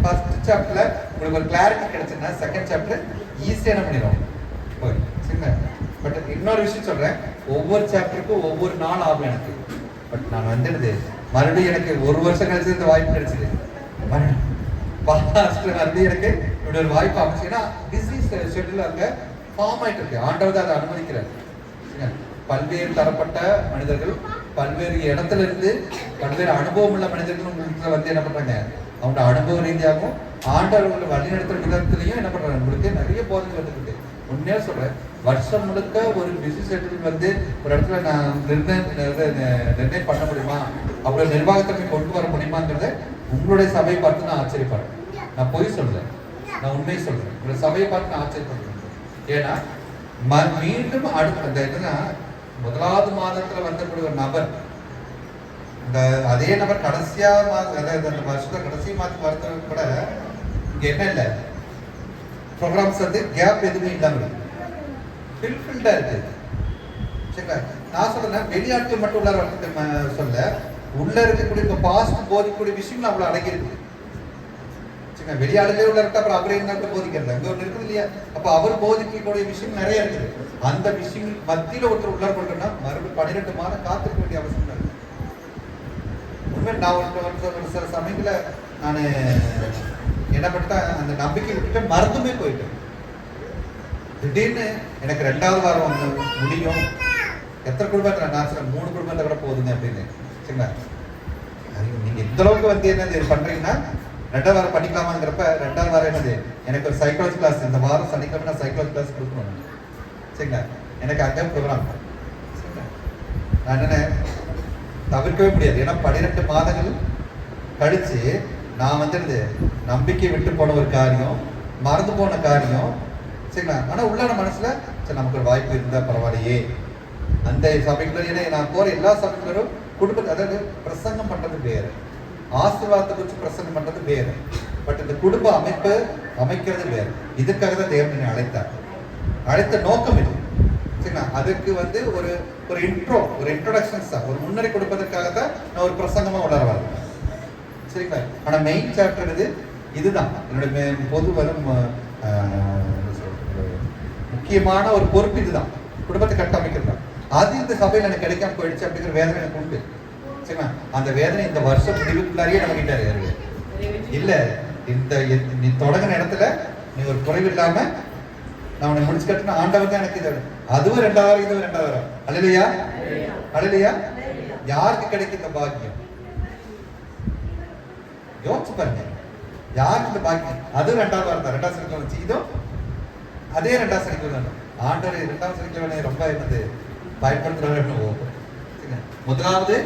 First சாப்டர்ல உங்களுக்கு ஒரு கிளாரிட்டி கிடைச்சுன்னா செகண்ட் சாப்டர் ஈஸியா என்ன பண்ணிடும் சரிங்களா. பட் இன்னொரு விஷயம் சொல்றேன், ஒவ்வொரு சாப்டருக்கும் ஒவ்வொரு நாள் ஆகும் எனக்கு. பட் நான் வந்துடுது மறுபடியும் எனக்கு ஒரு வருஷம் கழிச்சு இந்த வாய்ப்பு கிடைச்சது. மறுபடியும் எனக்கு இப்படி ஒரு வாய்ப்பு அமைச்சுன்னா பிஸி ஷெட்யூல் அங்க ஃபார்ம் ஆயிட்டு இருக்கு. ஆண்டவர் அதை அனுமதிக்கிறார். பல்வேறு தரப்பட்ட மனிதர்கள், பல்வேறு இடத்துல இருந்து பல்வேறு அனுபவம் உள்ள மனிதர்கள் உங்களுக்கு வந்து என்ன பண்றாங்க, அவங்க அனுபவ ரீதியாகவும் ஆண்டவர்களை வழிநடத்துற விதத்திலையும் என்ன பண்றாங்க, உங்களுக்கு நிறைய போதனை வந்துருக்கு. உண்மையா சொல்றேன், வருஷம் முழுக்க ஒரு பிஸி ஷெட்யூல் வந்து ஒரு இடத்துல நான் நிர்ணயம் பண்ண முடியுமா, அவ்வளவு நிர்வாகத்தை கொண்டு வர முடியுமாங்கிறத உங்களுடைய சபையை பார்த்து நான் ஆச்சரியப்படுறேன். நான் பொய் சொல்றேன், நான் உண்மையை சொல்றேன். உங்களுடைய சபையை பார்த்து நான் ஆச்சரியப்படுறேன். ஏன்னா மீண்டும் அடுத்த என்னன்னா, முதலாவது மாதத்துல வந்தக்கூடிய ஒரு நபர், இந்த அதே நபர் கடைசியா அதாவது அந்த வருஷத்துல கடைசி மாதத்துக்கு வரது கூட இங்க என்ன இல்லை, ப்ரோக்ராம்ஸ் வந்து கேப் எதுவுமே இல்லாம ஃபில்ஃபில்டா இருக்கு. சரிங்களா. நான் சொல்றேன், வெளியாட்கள் மட்டும் உள்ள வரது சொல்ல, உள்ள இருக்கக்கூடிய இப்போ பாஸ்ட் போதிக்கக்கூடிய விஷயங்கள் அவ்வளவு அடங்கி இருக்கு. சரிங்களா. வெளியாடுகளே உள்ள இருக்க, அப்புறம் அவரே இருந்தாலும் போதிக்கிறது அங்க ஒன்று இருக்குது இல்லையா. அப்ப அவர் போதிக்கக்கூடிய விஷயம் நிறைய இருக்குது. அந்த விஷயங்கள் மத்தியில ஒருத்தர் உள்ள கொண்டோம்னா மறுபடியும் 12 மாதம் காத்திருக்க வேண்டிய அவசியம் இருக்கு. உண்மை நான் ஒரு சில சமயங்கள நான் என்ன பண்ணிட்டேன், அந்த நம்பிக்கை விட்டுட்டு மறந்துமே போயிட்டேன். திடீர்னு எனக்கு 2வது வாரம் வந்து முடியும், எத்தனை குடும்பத்தில் நான் சொல்ல 3 குடும்பத்தை கூட போகுதுங்க அப்படின்னு. சரிங்களா. நீங்க இந்த அளவுக்கு வந்து என்னது பண்றீங்கன்னா 2வது வாரம் பண்ணிக்கலாமாங்கிறப்ப 2வது வாரம் என்னது, எனக்கு ஒரு சைக்காலஜி கிளாஸ் இந்த வாரம் சனிக்கிழமை நான் சைக்காலஜி கிளாஸ் கொடுக்கணும். சரிங்களா. எனக்கு அங்கே ப்ரோக்ராம். சரிங்களா. நான் என்ன தவிர்க்கவே முடியாது. ஏன்னா 12 மாதங்கள் கழிச்சு நான் வந்துடுது நம்பிக்கை விட்டு போன ஒரு காரியம், மறந்து போன காரியம். சரிங்களா. ஆனா உள்ளான மனசுல சரி நமக்கு ஒரு வாய்ப்பு இருந்தா பரவாயில்லையே. அந்த சபைக்குள்ள ஏன்னா நான் போற எல்லா சபைகளும் குடும்பத்தை, அதாவது பிரசங்கம் பண்றது வேறு, ஆசீர்வாதத்தை குறித்து பிரசங்கம் பண்றது வேறு. பட் இந்த குடும்ப அமைப்பு அமைக்கிறது வேறு. இதுக்காக தான் தேவன் அழைத்தார். அழைத்த நோக்கம் இது. சரிங்களா. அதுக்கு வந்து ஒரு இன்ட்ரோடக்ஷன்ஸ் தான், ஒரு முன்னறி கொடுப்பதற்காக தான் நான் ஒரு பிரசங்கமா உணர வரேன். சரிங்களா. ஆனா மெயின் சாப்டர் இதுதான் என்னுடைய பொது வரும் முக்கியமான ஒரு பொறுப்பு. இதுதான் குடும்பத்தை கட்டமைக்கிறது தான். அது இந்த சபையில் எனக்கு கிடைக்காம போயிடுச்சு அப்படிங்கிற வேதனை எனக்கு உண்டு. சரிங்களா. அந்த வேதனை இந்த வருஷம் முடிவுக்குள்ளாரியே நம்ம கிட்ட இல்ல. இந்த நீ தொடங்கின இடத்துல நீ ஒரு குறைவு இல்லாம நான் உன்னை முடிச்சு கட்டின ஆண்டவர் தான் எனக்கு இது. அதுவும் 2வது வாரம், இதுவும் 2வது வாரம். அல்லேலூயா, அல்லேலூயா. யாருக்கு கிடைக்கும் இந்த பாக்கியம்? யோசிச்சு பாருங்க, யாருக்கு இந்த பாக்கியம்? அதுவும் 2வது வாரம் தான். 2வது சனிக்கிழமை வச்சு இதுவும் அதே 2வது சனிக்கிழமை. ஆண்டவர் 2வது சனிக்கிழமை ரொம்ப என்னது பயன்படுத்துறாரு. முதலாவது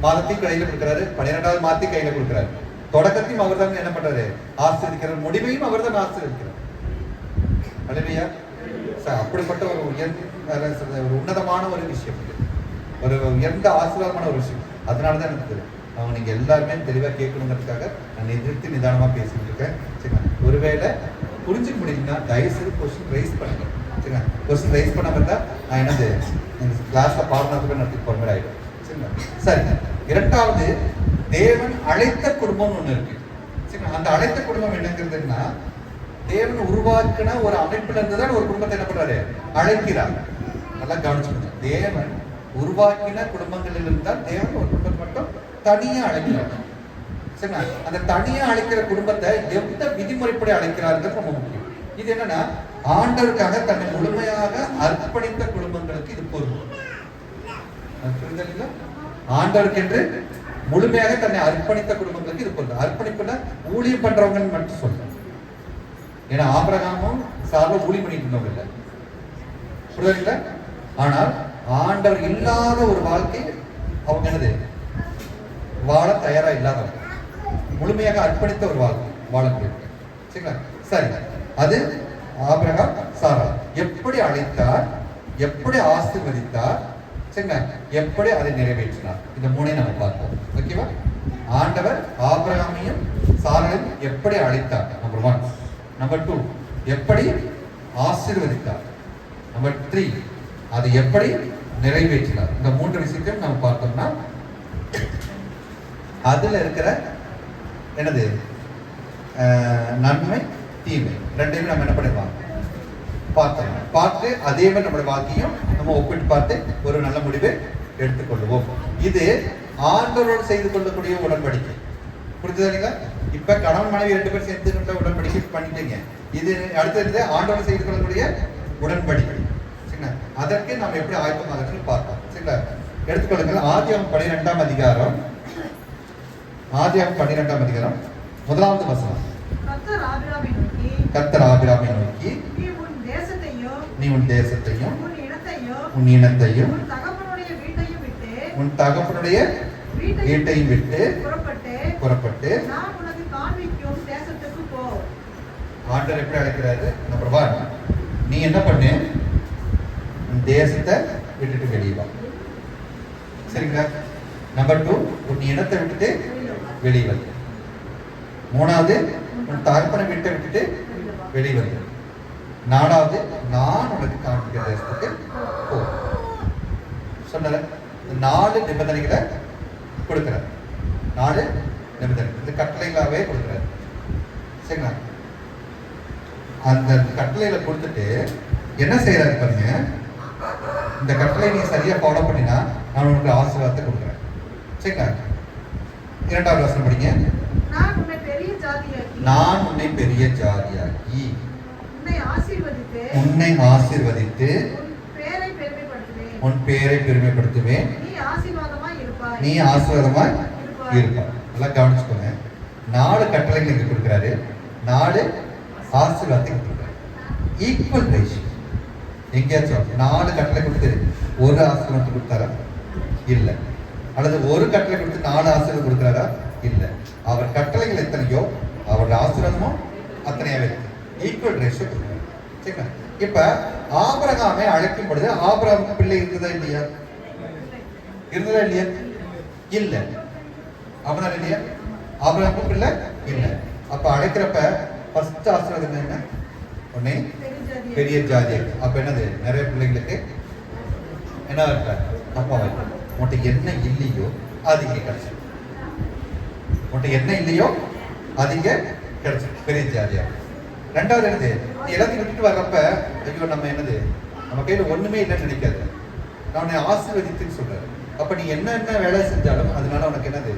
மாதத்தையும் கையில கொடுக்கிறாரு, 12வது மாதத்தையும் கையில கொடுக்கிறாரு. தொடக்கத்தையும் அவர் தான் என்ன பண்றாரு, ஆசீர்வதிக்கிறார். முடிவையும் அவர் தான் ஆசீர்வதிக்கிறார். அல்லேலூயா. அப்படிப்பட்ட ஒரு ஒரு உன்னதமான ஒரு விஷயம், ஒரு உயர்ந்த ஆசீர்வாதமான ஒரு விஷயம். அதனாலதான் எனக்கு அவங்க நீங்க எல்லாருமே தெளிவா கேட்கணுங்கிறதுக்காக நான் எதிர்த்து நிதானமா பேசிட்டு இருக்கேன். சரிங்களா. ஒருவேளை புரிஞ்சுக்க முடியுங்கன்னா தயவுசெய்து கொஸ்டின் ரைஸ் பண்ணுங்க. சரிங்களா. கொஸ்டின் ரைஸ் பண்ணாம இருந்தா நான் என்னது கிளாஸ்ல பாடனத்துக்கு நடத்தி போற மாதிரி ஆயிடும். சரிங்களா. சரி. 2வது தேவன் அழைத்த குடும்பம்னு ஒண்ணு இருக்கு. சரிங்களா. அந்த அழைத்த குடும்பம் என்னங்கிறதுன்னா, தேவன் உருவாக்கின ஒரு அமைப்புல இருந்துதான் ஒரு குடும்பத்தை என்ன பண்றாரு, அழைக்கிறார். நல்லா கவனிச்சுக்கணும். தேவன் உருவாக்கின குடும்பங்களில் இருந்தால் தேவன் ஒரு குடும்பத்தை மட்டும் தனியா அழைக்கிறார். சரிங்களா. அந்த தனியா அழைக்கிற குடும்பத்தை எந்த விதிமுறைப்படி அழைக்கிறார்கள் ரொம்ப முக்கியம். இது என்னன்னா, ஆண்டவருக்காக தன்னை முழுமையாக அர்ப்பணித்த குடும்பங்களுக்கு இது பொருள். ஆண்டவருக்கு என்று முழுமையாக தன்னை அர்ப்பணித்த குடும்பங்களுக்கு இது பொருள். அர்ப்பணிப்புல ஊழியம் பண்றவங்க மட்டும் சொல்றேன். ஏன்னா ஆபிரகாமும் சார்பா ஊழியம் பண்ணிட்டு இருந்தவங்க இல்லை, புரியுதுங்களா. ஆனால் ஆண்டவர் இல்லாத ஒரு வாழ்க்கை அவங்க என்னது வாழ தயாரா இல்லாதவங்க, முழுமையாக அர்ப்பணித்த ஒரு வாழ்க்கை வாழக்கூடிய. சரிங்களா. சரி. அது ஆபிரகாம் சாரா எப்படி அழைத்தார், எப்படி ஆசீர்வதித்தார், சரிங்களா, எப்படி அதை நிறைவேற்றினார், இந்த 3ஐயும் நம்ம பார்ப்போம். ஓகேவா. ஆண்டவர் ஆபிரகாமையும் சாராளையும் எப்படி அழைத்தார், நம்பர் 1. நம்பர் 2, எப்படி ஆசீர்வதித்தார். நம்பர் 3, அதை எப்படி நிறைவேற்றினார். இந்த 3 விஷயத்தையும் நம்ம பார்த்தோம்னா அதுல இருக்கிற என்னது நன்மை தீமை ரெண்டையுமே நம்ம என்ன பண்ணிடுவாங்க பார்த்து அதே மாதிரி நம்மளுடைய வாழ்க்கையும் நம்ம ஒப்பிட்டு பார்த்து ஒரு நல்ல முடிவை எடுத்துக்கொள்வோம். இது ஆண்டவரோடு செய்து கொள்ளக்கூடிய உடன்படிக்கை. புரிஞ்சுதா இல்லைங்களா? இப்ப கணவன் மனைவி 2 பேர் சேர்ந்து கொண்ட உடன்படிக்கை பண்ணிட்டீங்க. இது அடுத்தது ஆண்டவரோடு செய்து கொள்ளக்கூடிய உடன்படிக்கை. சரிங்களா? அதற்கு நாம் எப்படி ஆயத்தமாக பார்ப்போம். சரிங்களா? எடுத்துக்கொள்ளுங்கள். ஆதியாகமம் 12ஆம் அதிகாரம் 1வது வசனம். கர்த்தர் ஆபிரகாமை நோக்கி நீ உன் தேசத்தையும் உன் இனத்தையும் உன் தகப்பனுடைய வீட்டையும் விட்டு புறப்பட்டு ஆண்டவர் எப்படி அழைக்கிறாரு? நம்பர் 1, நீ என்ன பண்ணு, உன் தேசத்தை விட்டுட்டு வெளியே வா. சரிங்களா? நம்பர் 2, உன் இனத்தை விட்டுட்டு வெளியே வந்து. 3வது, உன் தகப்பனை வீட்டை விட்டுட்டு வெளியே வந்து. 4வது, நான் உனக்கு காண்பிக்கிற தேசத்துக்கு போ. சொன்ன 4 நிபந்தனைகளை கொடுக்கிறார். 4 நிபந்தனை இந்த கட்டளைகளாவே கொடுக்கிறார். சரிங்களா? அந்த கட்டளைகளை கொடுத்துட்டு என்ன செய்யறாரு பாருங்க, இந்த கட்டளை நீ சரியா ஃபாலோ பண்ணினா நான் உனக்கு ஆசீர்வாதத்தை கொடுக்குறேன். சரிங்களா? 2வது வசனம் படிங்க. நான் உன்னை பெரிய ஜாதியாக்கி உன்னை ஆசீர்வதித்து உன் பேரை பெருமைப்படுத்துவேன். நீ ஆசீர்வாதமாய் இருப்பாய். நல்லா கவனிச்சுக்கோங்க. 4 கட்டளைகள் இங்க கொடுக்கிறாரு. 4 ஆசீர்வாதத்தை கொடுக்கிறாரு. Equal ratio. எங்கேயாச்சும் 4 கட்டளை கொடுத்து ஒரு ஆசீர்வாதத்தை கொடுத்தாரா? இல்லை. அல்லது ஒரு கட்டளை கொடுத்து 4 ஆசீர்வாதம் கொடுக்கிறாரா? இல்லை. அவர் கட்டளைகள் எத்தனையோ அவருடைய ஆசீர்வாதமும் அத்தனையாவே இருக்கு. ஈக்குவல் ரேஷியோ கொடுக்கிறார். சரிங்களா? இப்ப ஆபிரகாமை அழைக்கும் பொழுது ஆபிரகாமுக்கு பிள்ளை இருந்ததா இல்லையா? இருந்ததா இல்லையா? இல்ல. அப்படின்னா இல்லையா? ஆபிரகாமுக்கு பிள்ளை இல்ல. அப்ப அழைக்கிறப்ப ஃபர்ஸ்ட் ஆசீர்வாதம் என்ன? உன்னை பெரிய ஜாதி. அப்ப என்னது? நிறைய பிள்ளைங்களுக்கு என்ன இருக்க அப்பா உன்கிட்ட என்ன இல்லையோ அது இங்க கிடைச்சிடும். உன்கிட்ட என்ன இல்லையோ அது இங்க கிடைச்சிடும். பெரிய ஜாதியா. 2வது என்னது? நீ எல்லாத்தையும் விட்டுட்டு வர்றப்ப ஐயோ நம்ம என்னது நம்ம கையில ஒண்ணுமே இல்லைன்னு நினைக்காது. நான் உன்னை ஆசீர்வதித்துன்னு சொல்றாரு. அப்ப நீ என்ன வேலை செஞ்சாலும் அதனால உனக்கு என்னது?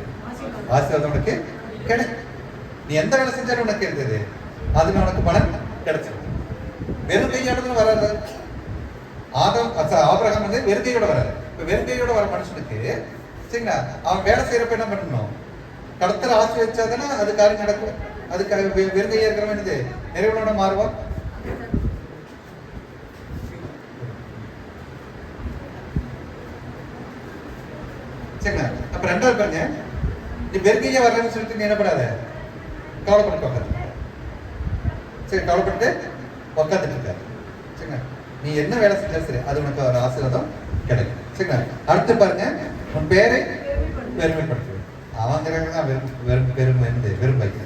ஆசீர்வாதம் உனக்கு கிடைக்கும். நீ எந்த வேலை செஞ்சாலும் உனக்கு இருந்தது அதுல உனக்கு பலன் கிடைச்சிடும். வெறும் கையோட வராது. ஆபிரகாம் வந்து வெறும் கையோட வராது. இப்ப வெறும் கையோட வர மனுஷனுக்கு சரிங்களா, அவன் வேலை செய்யறப்ப என்ன பண்ணணும்? கடத்தல ஆசீர்வதிச்சாதானே அது காரியம் நடக்கும். அதுக்காக வெறும் கையா இருக்கிறவன் என்னது நிறைவுகளோட மாறுவான். சரிங்களா? அப்ப 2வது பாருங்க, நீ வெறுங்கையா வரலன்னு சொல்லிட்டு நீ என்ன பண்ணாத, கவலைப்பட்டு உட்காந்து. சரி, கவலைப்பட்டு உட்காந்துட்டு இருக்க. சரிங்களா? நீ என்ன வேலை செஞ்சா சரி அது உனக்கு ஒரு ஆசீர்வாதம் கிடைக்கும். சரிங்களா? அடுத்து பாருங்க, உன் பேரை பெருமைப்படுத்து. அவன் கிடைக்கிறான் பெருமை வெறும் வைக்க.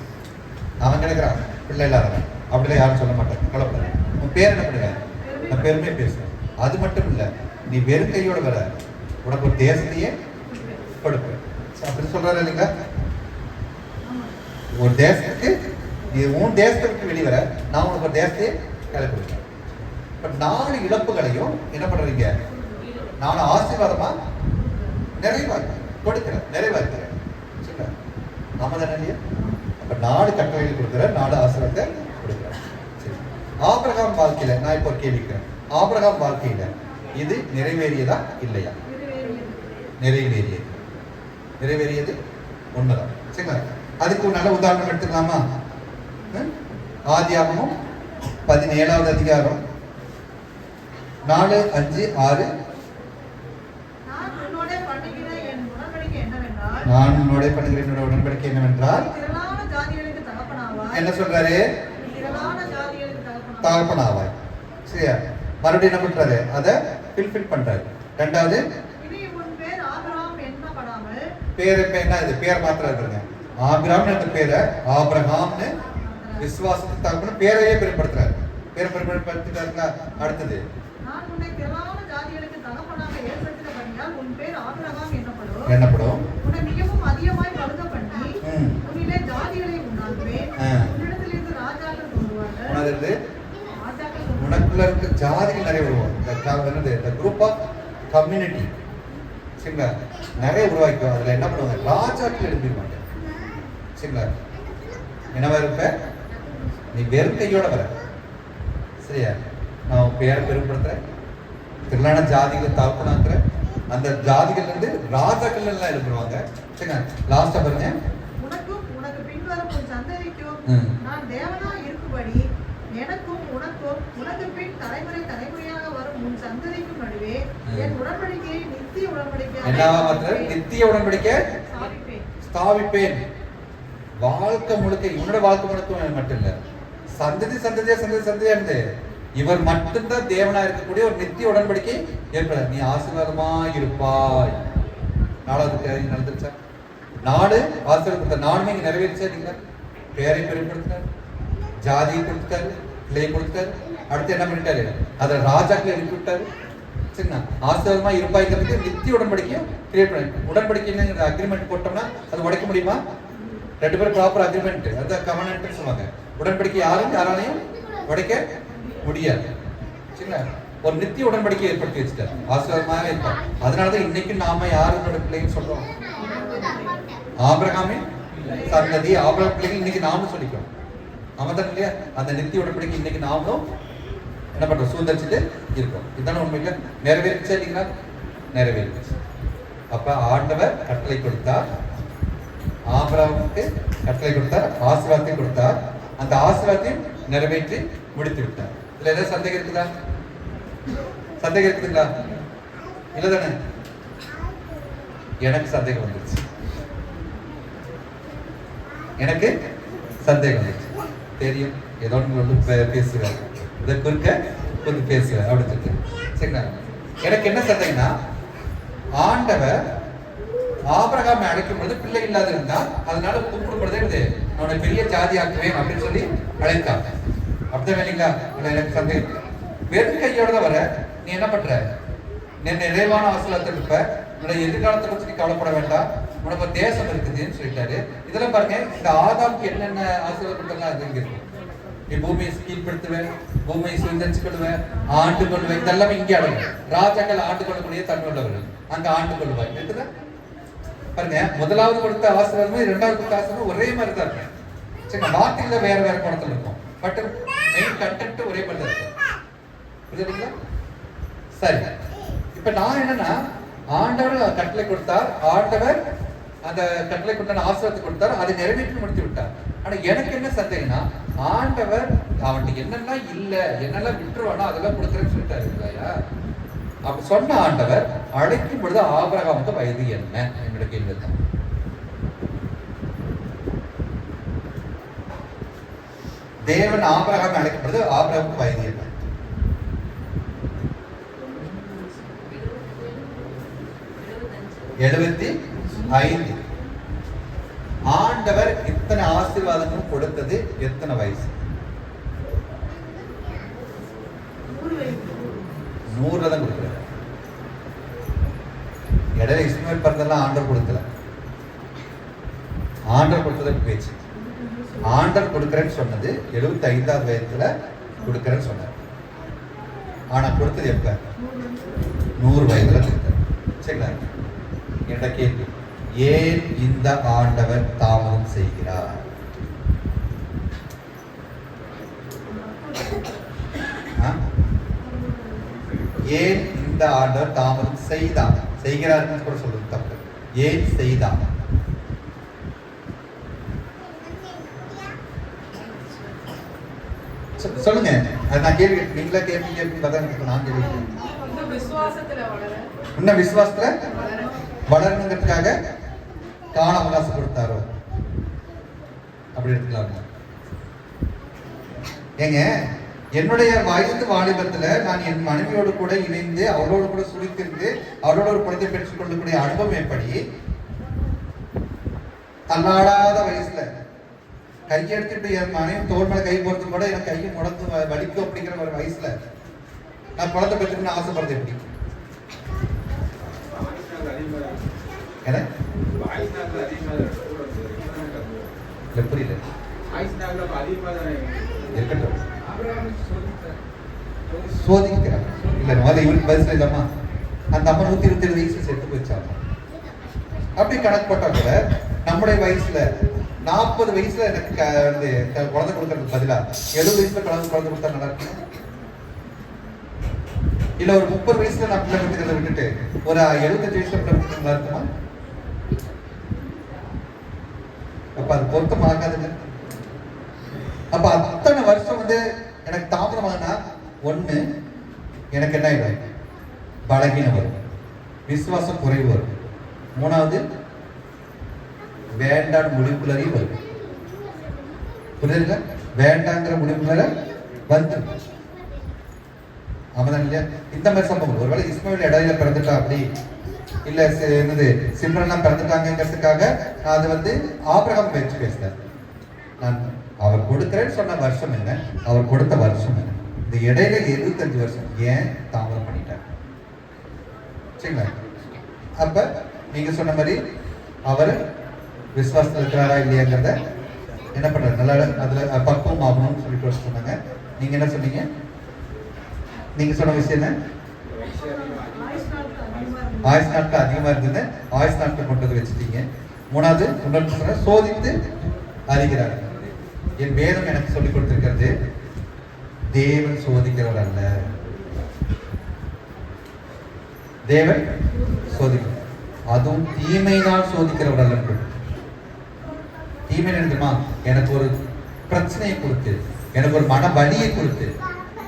அவன் கிடைக்கிறான் பிள்ளை இல்லாதவன். அப்படிலாம் யாரும் சொல்ல மாட்டாங்க. கவலைப்படாத. உன் பேர் என்ன பண்ணுவேன்? நான் பெருமையை பேசுவேன். அது மட்டும் இல்லை, நீ வெறும் கையோட வர உனக்கு ஒரு தேசத்தையே கொடுப்பேன். அப்படி சொல்றாரு இல்லைங்களா? ஒரு தேசத்துக்கு நீ உன் தேசத்தை விட்டு வெளிவர நான் உனக்கு ஒரு தேசத்தையே கையில கொடுப்பேன். பட் 4 இழப்புகளையும் என்ன பண்றீங்க? 4 ஆசீர்வாதமா நிறைவாக்குறேன். சரிங்களா? நாம தானே இல்லையா? அப்ப 4 கட்டளைகள் கொடுக்குற, 4 ஆசீர்வாதத்தை கொடுக்குறேன். சரி, ஆபிரகாம் வாழ்க்கையில நான் இப்போ ஒரு கேள்வி கேட்கிறேன். ஆபிரகாம் வாழ்க்கையில இது நிறைவேறியதா இல்லையா? நிறைவேறியது உண்மைதான். சரிங்களா? அதுக்கு ஒரு நல்ல உதாரணம் எடுத்துக்கலாமா? ஆதியாகமம் 17வது அதிகாரம் 4, 5, 6. நான் உன்னோட பண்ணுகிற என்னோட உடன்படிக்கை என்னவென்றால் என்ன சொல்றாரு? தகப்பனாவாய். சரியா? மறுபடியும் என்ன பண்றாரு? அதை ஃபில்ஃபில் பண்றாரு. 2வது பேர் இப்ப என்ன? இது பேர் மாத்திரம் இருக்குங்க. ஆபிரகாம் பேரை ஆபிரகாம்னு விசுவாசத்துக்கு தகப்பன பேரையே பெருமைப்படுத்துறாரு. பேரை பெருமைப்படுத்திட்டாருங்களா? அடுத்தது என்னப்படும்? என்னது குரூப் ஆஃப் கம்யூனிட்டி சரிங்களா நிறைய உருவாக்கும். அதில் என்ன பண்ணுவாங்க, ராஜாக்கள் எழுப்பிடுவாங்க சரிங்களா. என்னவா இருப்ப நீ வெறும் கையோட வர சரியா, நான் பேரை பெருமைப்படுத்துறேன், திரளான ஜாதிகளை தாக்குனாக்குறேன், அந்த ஜாதிகள் இருந்து ராஜாக்கள் எல்லாம் எழுப்பிடுவாங்க சரிங்களா. லாஸ்டா பாருங்க, உனக்கு பின்வரும் உன் சந்ததிக்கும் நான் தேவனா இருக்கும்படி எனக்கும் உனக்கும் உனக்கு பின் தலைமுறை தலைமுறையாக வரும் உன் சந்ததிக்கும் நடுவே என் உடன்படிக்கையை நித்திய உடன்படிக்கை என்னவா மாத்திர நித்திய உடன்படிக்கை ஸ்தாபிப்பேன். வாழ்க்கை முழுக்க இவனோட வாழ்க்கை முழுக்க மட்டும் இல்ல, சந்ததி சந்ததியா சந்ததி சந்ததியா இருந்து இவர் மட்டும்தான் தேவனா இருக்கக்கூடிய ஒரு நித்திய உடன்படிக்கை ஏற்பட. நீ ஆசீர்வாதமா இருப்பாய். நாலாவது நடந்துருச்சா, நாடு ஆசீர்வாதத்தை நாடுமே இங்க நிறைவேறிச்சா இல்லைங்களா. பேரை பெருமைப்படுத்தினார், ஜாதியை கொடுத்தாரு, பிள்ளையை கொடுத்தாரு, அடுத்து என்ன பண்ணிட்டாரு, அதை ராஜாக்களை எழுப்பி விட்டாரு சரிங்களா. ஆசீர்வாதமா இருப்பாய்ங்கிறதுக்கு நித்திய உடன்படிக்கையும் கிரியேட் பண்ணி உடன்படிக்கை அக்ரிமெண்ட் போட்டோம்னா அது உடைக்க முடியுமா? ரெண்டு பேரும் ப்ராப்பர் அக்ரிமெண்ட், அதான் கவர்னன்ட் சொல்லுவாங்க. உடன்படிக்கை யாராலையும் உடைக்க முடியாது சரிங்களா. ஒரு நித்திய உடன்படிக்கை ஏற்படுத்தி வச்சுட்டார், ஆசீர்வாதமாக இருப்பார். அதனாலதான் இன்னைக்கு நாம யாரோட பிள்ளைன்னு சொல்றோம், ஆபிரகாமின் சந்ததி, ஆபிரகாம் பிள்ளைகள் இன்னைக்கு நாமும் சொல்லிக்கிறோம். ஆமாதான் இல்லையா. அந்த நித்திய உடன்படிக்கை இன்னைக்கு நாமளும் என்ன பண்றோம், சுதந்திரிச்சுட்டு இருக்கோம். இதுதானே உண்மையில நிறைவேறிச்சா இல்லைங்களா, நிறைவேறிச்சு. அப்ப ஆண்டவர் கட்டளை கொடுத்தார், ஆபிரகாமுக்கு கட்டளை கொடுத்தார், ஆசீர்வாதத்தை கொடுத்தார், அந்த ஆசீர்வாதத்தையும் நிறைவேற்றி முடித்து விட்டார். இதுல ஏதாவது சந்தேகம் இருக்குதா? சந்தேகம் இருக்குதுங்களா? இல்லதானே? எனக்கு சந்தேகம் வந்துருச்சு, எனக்கு சந்தேகம் வந்துருச்சு. தெரியும் ஏதோ பேசுகிறார், இதை குறுக்க கொஞ்சம் பேசுகிறார் அப்படின்னு சொல்லிட்டு சரிங்களா. எனக்கு என்ன சந்தேகம்னா, ஆண்டவர் ஆபிரகாமை அழைக்கும் பொழுது பிள்ளை இல்லாத இருந்தால் அதனால கூப்பிடும்பொழுதே இது அவனை பெரிய ஜாதி ஆக்குவேன் அப்படின்னு சொல்லி அழைத்தாங்க. அப்படிதான் இல்லைங்களா. எனக்கு சந்தேகம், வெறும் கையோட தான் வர, நீ என்ன பண்ற, நீ நிறைவான ஆசீர்வாதத்தில் இருப்ப, உன்னுடைய எதிர்காலத்தை பற்றி நீ கவலைப்பட வேண்டாம், உனக்கு ஒரு தேசம் இருக்குதுன்னு சொல்லிட்டாரு. இதெல்லாம் பாருங்க, இந்த ஆதாமுக்கு என்னென்ன ஆசீர்வாதம் அது இங்க இருக்கும். நீ பூமியை கீழ்படுத்துவேன், பூமியை சுதந்திரிச்சு கொள்வேன், ஆண்டு கொள்வேன், இதெல்லாமே இங்கே அடங்கும். ராஜாக்கள் ஆண்டு கொள்ளக்கூடிய தன்மை உள்ளவர்கள், அங்க ஆண்டு கொள்வாய் இருக்குதா பாருங்க. முதலாவது கொடுத்த ஆசீர்வாதமும் இரண்டாவது கொடுத்த ஆசீர்வாதம் ஒரே மாதிரி தான் இருக்கும் சரி. வார்த்தையில வேற வேற படத்துல இருக்கும், பட் மெயின் கண்டென்ட் ஒரே மாதிரி தான் இருக்கும். புரியுதுங்களா? சரி, இப்ப நான் என்னன்னா, ஆண்டவர் கட்டளை கொடுத்தார், ஆண்டவர் அந்த கட்டளை கொடுத்த ஆசீர்வாதத்தை கொடுத்தார், அதை நிறைவேற்றி முடித்து விட்டார். ஆனா எனக்கு என்ன சந்தேகம்னா, ஆண்டவர் அவன்கிட்ட என்னெல்லாம் இல்ல என்னெல்லாம் விட்டுருவானோ அதெல்லாம் கொடுக்குறேன்னு சொல்லிட்டாரு இல்லையா. அப்ப சொன்ன ஆண்டவர் அழைக்கும் பொழுது ஆபிரகாமுக்கு வயது என்ன என்னோட கேள்வி தான். தேவன் ஆபிரகாமை அழைக்கும் பொழுது ஆபிரகாமுக்கு வயது என்ன? எழுபத்தி 5. ஆண்டவர் இத்தனை ஆசீர்வாதங்களும் கொடுத்தது எத்தனை வயசு? 100 தான் கொடுக்குறாரு. இடையில இஸ்மாயில் பிறந்தெல்லாம் ஆண்டவர் கொடுக்கல, ஆண்டவர் கொடுத்ததை பேச்சு. ஆண்டவர் கொடுக்குறேன்னு சொன்னது 75வது வயதுல கொடுக்குறேன்னு சொன்னார். ஆனா கொடுத்தது எப்ப? 100 வயதுல கொடுத்தார் சரிங்களா. என்ற கேள்வி, ஏன் இந்த ஆண்டவர் தாமதம் செய்கிறார்? ஏன் இந்த ஆண்டவர் தாமதம் செய்தார்? செய்கிறார் கூட சொல்றது தப்பு. ஏன் செய்தார்? சொல்லுங்க. நான் கேள்வி, நீங்களா கேள்வி நான் கேள்வி. இன்னும் விசுவாசத்துல வளரணுங்கிறதுக்காக காண அவகாசம் கொடுத்தாரோ அப்படி எடுத்துக்கலாங்க. ஏங்க, என்னுடைய வயது வாலிபத்துல நான் என் மனைவியோடு கூட இணைந்து அவளோடு கூட சுழித்திருந்து அவளோட ஒரு குழந்தை பெற்றுக் கொள்ளக்கூடிய அனுபவம் எப்படி? தள்ளாடாத வயசுல கையெடுத்துட்டு என் மனைவி தோல் மேல கை போறது கூட எனக்கு கையை முடந்து வலிக்கும் அப்படிங்கிற ஒரு வயசுல நான் குழந்தை பெற்றுக்கணும்னு ஆசைப்படுறது எப்படி? புரியல. சோதிக்கிறார் இல்ல முதல்ல இவருக்கு பதில் சொல்லலாமா? அந்த அம்மா 127 வயசு செத்து போயிச்சாங்க. அப்படி கணக்கு போட்டா கூட நம்முடைய வயசுல 40 வயசுல எனக்கு குழந்தை கொடுக்கறதுக்கு பதிலா 70 வயசுல குழந்தை கொடுத்தா நல்லா இருக்கும். இல்ல ஒரு 30 வயசுல நான் பிள்ளை கொடுத்துக்கிறத விட்டுட்டு ஒரு 75 வயசுல பிள்ளை கொடுத்து நல்லா இருக்குமா? அப்ப அது பொருத்தம் ஆகாதுங்க. அப்ப அத்தனை வருஷம் எனக்கு தாமதமானா ஒண்ணு எனக்கு என்ன ஆயிடும்? பலகீனம் வரும், விசுவாசம் குறைவு வரும். மூணாவது வேண்டாம் முடிவுக்குள்ளே வரும். புரியுதுங்க? வேண்டாங்கிற முடிவுக்குள்ள வந்து ஆமாதான் இல்லையா? இந்த மாதிரி சம்பவம். ஒருவேளை இஸ்மாயில் இடையில பிறந்துட்டா அப்படி இல்ல என்னது சிம்ரன்லாம் பிறந்துட்டாங்கிறதுக்காக அது ஆபிரகாம் வச்சு பேசுறாரு. நான் அவர் கொடுக்கிறேன்னு சொன்ன வருஷம் என்ன, அவர் கொடுத்த வருஷம் என்ன, இந்த இடையில 75 வருஷம் ஏன் தாமதம் பண்ணிட்டார்? சரிங்களா? அப்ப நீங்க சொன்ன மாதிரி அவர் விசுவாசத்தில் இருக்கிறாரா இல்லையாங்கிறத என்ன பண்றாரு? நல்லா அதுல பக்குவம் ஆகணும்னு சொல்லிட்டு சொன்னாங்க. நீங்க என்ன சொன்னீங்க? நீங்க சொன்ன விஷயம் என்ன? ஆயுஷ் நாட்கள் அதிகமா இருந்தது, ஆயுஷ் நாட்கள் கொண்டு வந்து வச்சுட்டீங்க. மூணாவது இன்னொரு சொன்ன சோதித்து அறிகிறார். என் வேதம் எனக்கு சொல்லிக் கொடுத்திருக்கிறது தேவன் சோதிக்கிறவர் அல்ல, தேவன் சோதிக்கிறார். அதுவும் தீமையினால் சோதிக்கிறவர் அல்ல. தீமை என்னமா? எனக்கு ஒரு பிரச்சனையை கொடுத்து, எனக்கு ஒரு மன வலியை கொடுத்து,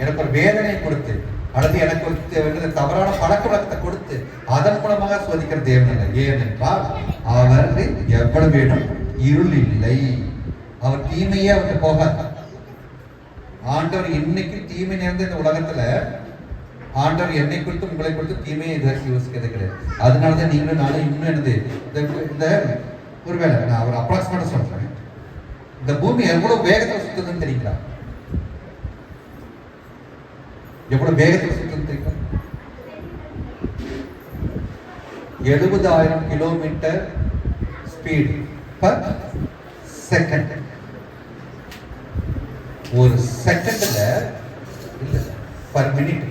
எனக்கு ஒரு வேதனையை கொடுத்து, அல்லது எனக்கு ஒரு தவறான பழக்க வழக்கத்தை கொடுத்து அதன் மூலமாக சோதிக்கிற தேவன் இல்லை. ஏனென்றால் அவர் எவ்வளவு வேணும் இருள் இல்லை, அவர் தீமையே போகாது. ஆண்டவர் இன்னைக்கு தீமை நேர்ந்த இந்த உலகத்துல ஆண்டவர் என்னை குறித்து உங்களை குறித்து தீமையை இதுவரைக்கும் யோசிக்கிறது கிடையாது. அதனாலதான் நீங்களும் நானும் இன்னும் என்னது இந்த ஒருவேளை நான் அவர் அப்ராக்சிமேட்டா சொல்றேன், இந்த பூமி எவ்வளவு வேகத்துல சுத்துதுன்னு தெரியுங்களா? எவ்வளவு வேகத்துல சுத்துதுன்னு தெரியுங்களா? 70,000 கிலோமீட்டர் ஸ்பீட் பர் செகண்ட். ஒரு செகண்ட்ல இல்ல பர் மினிட்,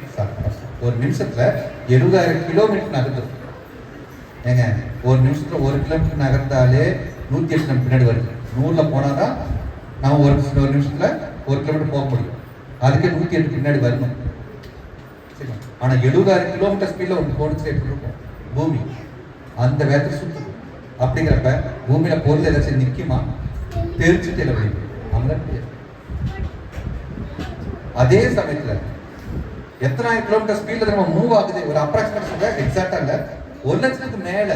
ஒரு நிமிஷத்துல 70,000 கிலோமீட்டர் நகர்ந்து. ஏங்க ஒரு நிமிஷத்துல 1 கிலோமீட்டர் நகர்ந்தாலே 108 நம்ம பின்னாடி வருது. 100ல போனாதான் நம்ம ஒரு நிமிஷத்துல 1 கிலோமீட்டர் போக முடியும். அதுக்கே 108 பின்னாடி வரணும். சரி, ஆனா 70,000 கிலோமீட்டர் ஸ்பீட்ல ஒன்று போனுச்சு எப்படி இருக்கும் பூமி? அந்த வேகத்தை சுத்துது. அப்படிங்கிறப்ப பூமியில பொருள் ஏதாச்சும் நிக்குமா? தெரிச்சுட்டு இல்லை முடியும். அதே சமயத்துல எத்தனாயிரம் கிலோமீட்டர் ஸ்பீட்ல நம்ம மூவ் ஆகுது? ஒரு அப்ராக்சிமேட் சொல்ல, எக்ஸாக்டா இல்ல, 1,00,000க்கு மேல,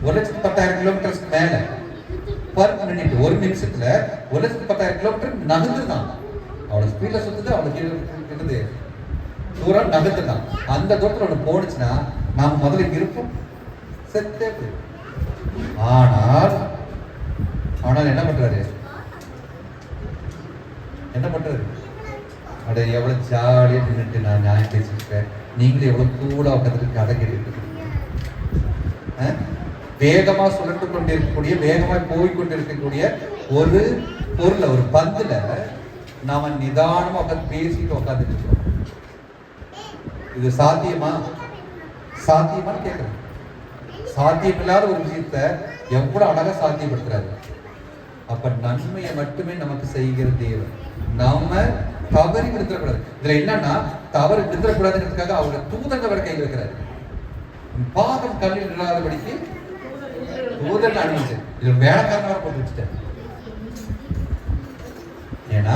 1,10,000 கிலோமீட்டர்ஸ்க்கு மேல பர் மினிட். ஒரு நிமிஷத்துல 1,10,000 கிலோமீட்டர் நகர்ந்துதான். அவ்வளவு ஸ்பீட்ல சுத்துது, அவ்வளவு என்னது தூரம் நகர்ந்துதான். அந்த தூரத்துல ஒண்ணு போனுச்சுன்னா நாம முதல்ல இங்க இருப்போம், செத்தே போயிடும். ஆனால் என்ன பண்றாரு? என்ன பண்றாரு? அட எவ்வளவு ஜாலியா நின்றுட்டு நான் நியாயம் பேசிருக்கேன், நீங்களும் எவ்வளவு கூலா உட்காந்துட்டு கதை கேட்டு வேகமா சுழன்று கொண்டிருக்கக்கூடிய, வேகமா போய்கொண்டிருக்கக்கூடிய ஒரு பொருளை, ஒரு பந்துல நாம நிதானமா உட்காந்து பேசிட்டு உட்காந்துட்டு இருக்கோம். இது சாத்தியமா? சாத்தியமான்னு கேட்கிறேன். சாத்தியமில்லாத ஒரு விஷயத்த எவ்வளவு அழகா சாத்தியப்படுத்துறாரு. அப்ப நன்மையை மட்டுமே நமக்கு செய்கிற தேவன். நாம தவறி விழுந்துடக்கூடாது. இதுல என்னன்னா தவறு விழுந்துடக்கூடாதுங்கிறதுக்காக அவருடைய தூதன் வரை கை வைக்கிறாரு. பாதம் கல்லில் இல்லாதபடிக்கு தூதன் அனுப்பிச்சு இது வேலைக்காரனாக போட்டு வச்சுட்டாரு. ஏன்னா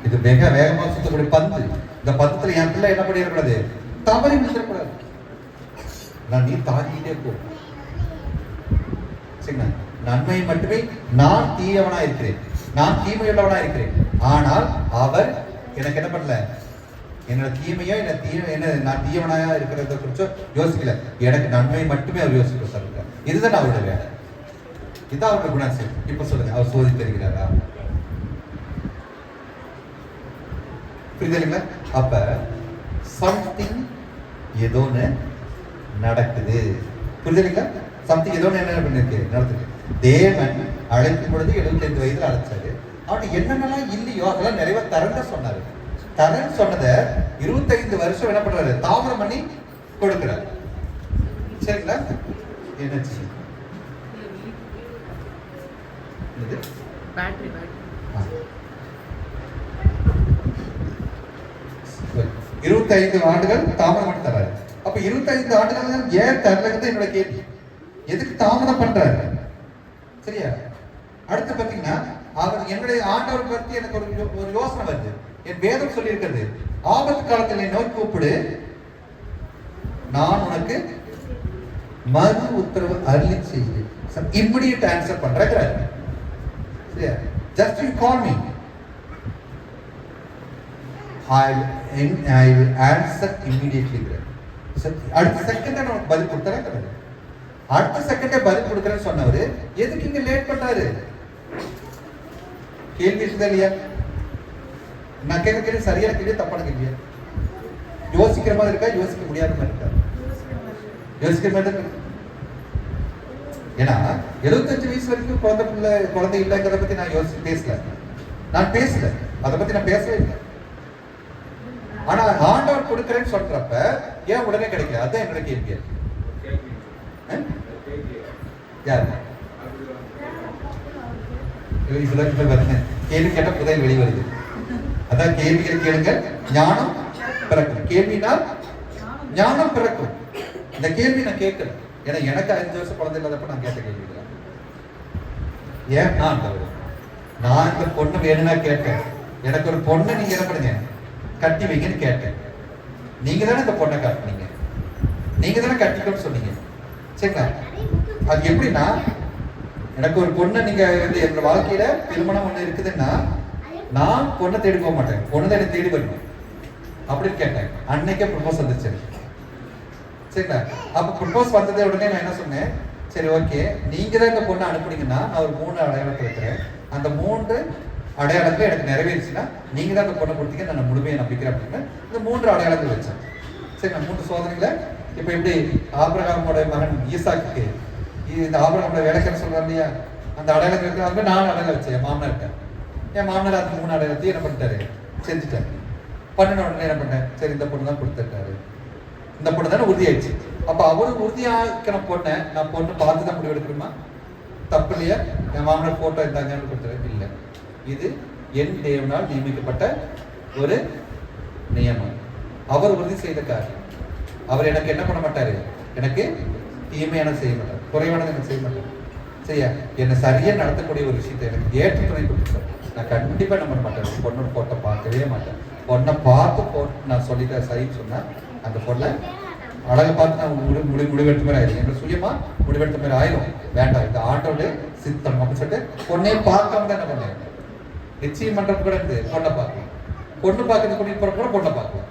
இது மிக வேகமா சுத்தக்கூடிய பந்து. இந்த பந்தத்துல என் பிள்ளை என்ன பண்ணிடக்கூடாது? தவறி விழுந்துடக்கூடாது. நீ தாங்கிட்டே போ. சரிங்களா? நன்மை மட்டுமே. நான் தீயவனா இருக்கிறேன், நான் தீமையுள்ளவனா இருக்கிறேன். ஆனால் அவர் எனக்கு என்ன பண்ணல? என்னோட தீமையோ என்ன நான் தீயவனாயா இருக்கிறத குறிச்சோ யோசிக்கல. எனக்கு நன்மை மட்டுமே அவர் யோசிக்க சொல்லுங்க. இதுதான் அவருடைய வேலை, இதுதான் அவருடைய குணாசியம். இப்ப சொல்லுங்க, அவர் சோதித்து இருக்கிறாரா? புரியுதுங்களா? அப்ப சம்திங் ஏதோன்னு நடக்குது. புரியுதுங்களா? சம்திங் ஏதோன்னு என்ன பண்ணிருக்கு, நடக்குது. தேவன் அழைக்கும் பொழுது 75 வயதுல அழைச்சாரு. அவன் என்னென்னலாம் இல்லையோ அதெல்லாம் நிறைய தரங்க சொன்னாரு. தரேன்னு சொன்னதை 25 வருஷம் என்ன பண்றாரு, தாமதம் பண்ணி கொடுக்கிறாரு. சரிங்களா? என்னச்சு இது? பேட்டரி 25 ஆண்டுகள் தாமதம் பண்ணி தர்றாரு. அப்ப 25 ஆண்டுகள் ஏன் தரலங்கிறது என்னோட கேள்வி. எதுக்கு தாமதம் பண்றாரு? சரியா? அடுத்து பாத்தீங்கன்னா அவர் என்னுடைய ஆண்டவர் பத்தி எனக்கு ஒரு யோசனை வருது. என் வேதம் சொல்லி இருக்கிறது, ஆபத்து காலத்தில் என்னை நோக்கி கூப்பிடு, நான் உனக்கு மறு உத்தரவு அருளி செய்கிறேன். இமிடியேட் ஆன்சர் பண்றேன். சரியா? Just you call me, I will answer immediately. அடுத்த செகண்ட் நான் பதில் கொடுத்தறேன். அடுத்த செகண்டே பதில் கொடுக்கறேன்னு சொன்னவர் எதுக்கு இங்க லேட் பண்றாரு? கேள்வி இருக்குதா இல்லையா? நான் கேட்க கேள்வி சரியான கேள்வி, தப்பான கேள்வியா? யோசிக்கிற மாதிரி இருக்கா, யோசிக்க முடியாத மாதிரி இருக்கா? யோசிக்கிற மாதிரி இருக்கு. ஏன்னா 75 வயசு வரைக்கும் குழந்தை இல்லைங்கிறத பத்தி நான் பேசல. அதை பத்தி நான் பேசவே இல்லை. ஆனா ஆண்டவர் கொடுக்கிறேன்னு சொல்றப்ப ஏன் உடனே கிடைக்கல? அதான் என்னோட கேள்வி. கேள்வி கேட்ட புதையல் வெளிவருது. அதான் கேள்விகள் கேளுங்க, ஞானம் பிறக்கும். கேள்வினால் ஞானம் பிறக்கும். இந்த கேள்வி நான் கேட்கல, ஏன்னா எனக்கு 5 வருஷம் குழந்தை இல்லாதப்ப நான் கேட்ட கேள்வி. ஏன் நான் இந்த பொண்ணு வேணும்னா கேட்டேன். எனக்கு ஒரு பொண்ணை நீங்க என்ன பண்ணுங்க, கட்டி வைங்கன்னு கேட்டேன். நீங்க தானே இந்த பொண்ணை காட்டினீங்க, நீங்க தானே கட்டிக்கணும்னு சொன்னீங்க. சரிங்களா? அது எப்படின்னா, எனக்கு ஒரு பொண்ணை நீங்க என்னோட வாழ்க்கையில திருமணம் ஒண்ணு இருக்குதுன்னா நான் பொண்ணை தேடி போக மாட்டேன், பொண்ணு தான் தேடி வரணும் அப்படின்னு கேட்டேன். அன்னைக்கே ப்ரொபோஸ் வந்துச்சு. சரிங்களா? அப்ப ப்ரொபோஸ் வந்ததே உடனே நான் என்ன சொன்னேன், சரி ஓகே, நீங்க தான் இந்த பொண்ணை அனுப்புனீங்கன்னா நான் ஒரு 3 அடையாளத்தை வைக்கிறேன். அந்த 3 அடையாளங்கள் எனக்கு நிறைவேறிச்சுன்னா நீங்க தான் அந்த பொண்ணை கொடுத்தீங்க, நான் முழுமையை நம்பிக்கிறேன் அப்படின்னு இந்த 3 அடையாளங்கள் வச்சேன். சரி, நான் 3 சோதனைகளை இப்ப எப்படி ஆபிரகாமோட மகன் ஈசாக்கு இந்த ஆபிரகாமோட வேலைக்காரன் சொல்றாரு இல்லையா, அந்த அடையாளங்கள் இருக்கிற 4 அடையாளம் வச்சேன். என் மாமனார் இருக்கேன். என் மாமனார் அந்த 3 அடையாளத்தையும் என்ன பண்ணிட்டாரு, செஞ்சுட்டாரு. பண்ணின உடனே என்ன பண்ணேன், சரி இந்த பொண்ணு தான் கொடுத்துட்டாரு, இந்த பொண்ணு தானே உறுதியாயிடுச்சு. அப்ப அவரு உறுதியாக்கின பொண்ணை நான் பொண்ணு பார்த்து தான் முடிவு எடுக்கணுமா? தப்பு இல்லையா? என் மாமனார் போட்டோ இருந்தாங்கன்னு கொடுத்தாரு இல்லை. இது என் தேவனால் நியமிக்கப்பட்ட ஒரு நியமம். அவர் உறுதி செய்த காரியம். அவர் எனக்கு என்ன பண்ண மாட்டாரு, எனக்கு தீமையான செய்ய மாட்டார், குறைவானது எனக்கு செய்ய மாட்டார். சரியா? என்னை சரியா நடத்தக்கூடிய ஒரு விஷயத்தை எனக்கு ஏற்ற துணை கொடுத்துட்டார். நான் கண்டிப்பா என்ன பண்ண மாட்டேன், பொண்ணோட போட்டோ பார்க்கவே மாட்டேன். பொண்ணை பார்த்து நான் சொல்லிட்டேன் சரின்னு சொன்னா அந்த பொண்ணை அழகை பார்த்து நான் முடிவெடுத்த மாதிரி ஆயிடும். எங்களை சுயமா முடிவெடுத்த மாதிரி ஆயிடும். வேண்டாம், இந்த ஆட்டோட சித்தம் அப்படின்னு சொல்லிட்டு பொண்ணையே பார்க்காம தான் என்ன பண்ணேன், நிச்சயம் பண்றது கூட இருந்து பொண்ணை பார்க்கலாம், பொண்ணு பார்க்கறது கூட்டிட்டு போற கூட பொண்ணை பார்க்கலாம்.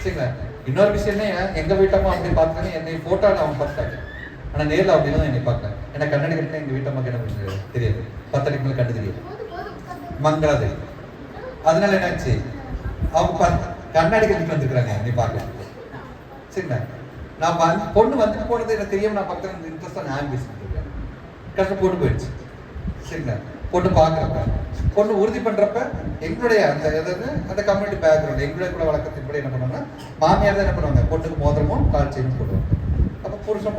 சரிங்களா? இன்னொரு விஷயம் என்ன, எங்க வீட்டம்மா அப்படி பார்த்தாங்க, என்னை போட்டோன்னு அவங்க பார்த்தாங்க, ஆனா நேரில் அப்படின்னு என்னை பார்க்கல. ஏன்னா கண்ணாடி கட்டினா எங்க வீட்டம்மாக்கு என்ன தெரியாது, 10 அடிக்கு மேல கண்டு தெரியாது, மங்களா தெரியும். அதனால என்னாச்சு, அவங்க கண்ணாடி கட்டிட்டு வந்துருக்காங்க என்னை பார்க்க. சரிங்களா? நான் பொண்ணு வந்துட்டு போனது எனக்கு தெரியாம நான் பக்கத்துல இன்ட்ரெஸ்டா நான் பேசிட்டு இருக்கேன். கஷ்டம் பொண்ணு போயிடுச்சு. சரிங்களா? பொண்ணு பார்க்குறப்ப பொண்ணு உறுதி பண்றப்ப எங்களுடைய அந்த கம்யூனிட்டி பேக்ரவுண்ட் எங்களுடைய கூட வழக்கத்தின்படி என்ன பண்ணுவாங்கன்னா, மாமியார் தான் என்ன பண்ணுவாங்க, பொண்ணுக்கு மோதிரமும் கால் செயினும் போடுவாங்க. அப்போ புருஷன்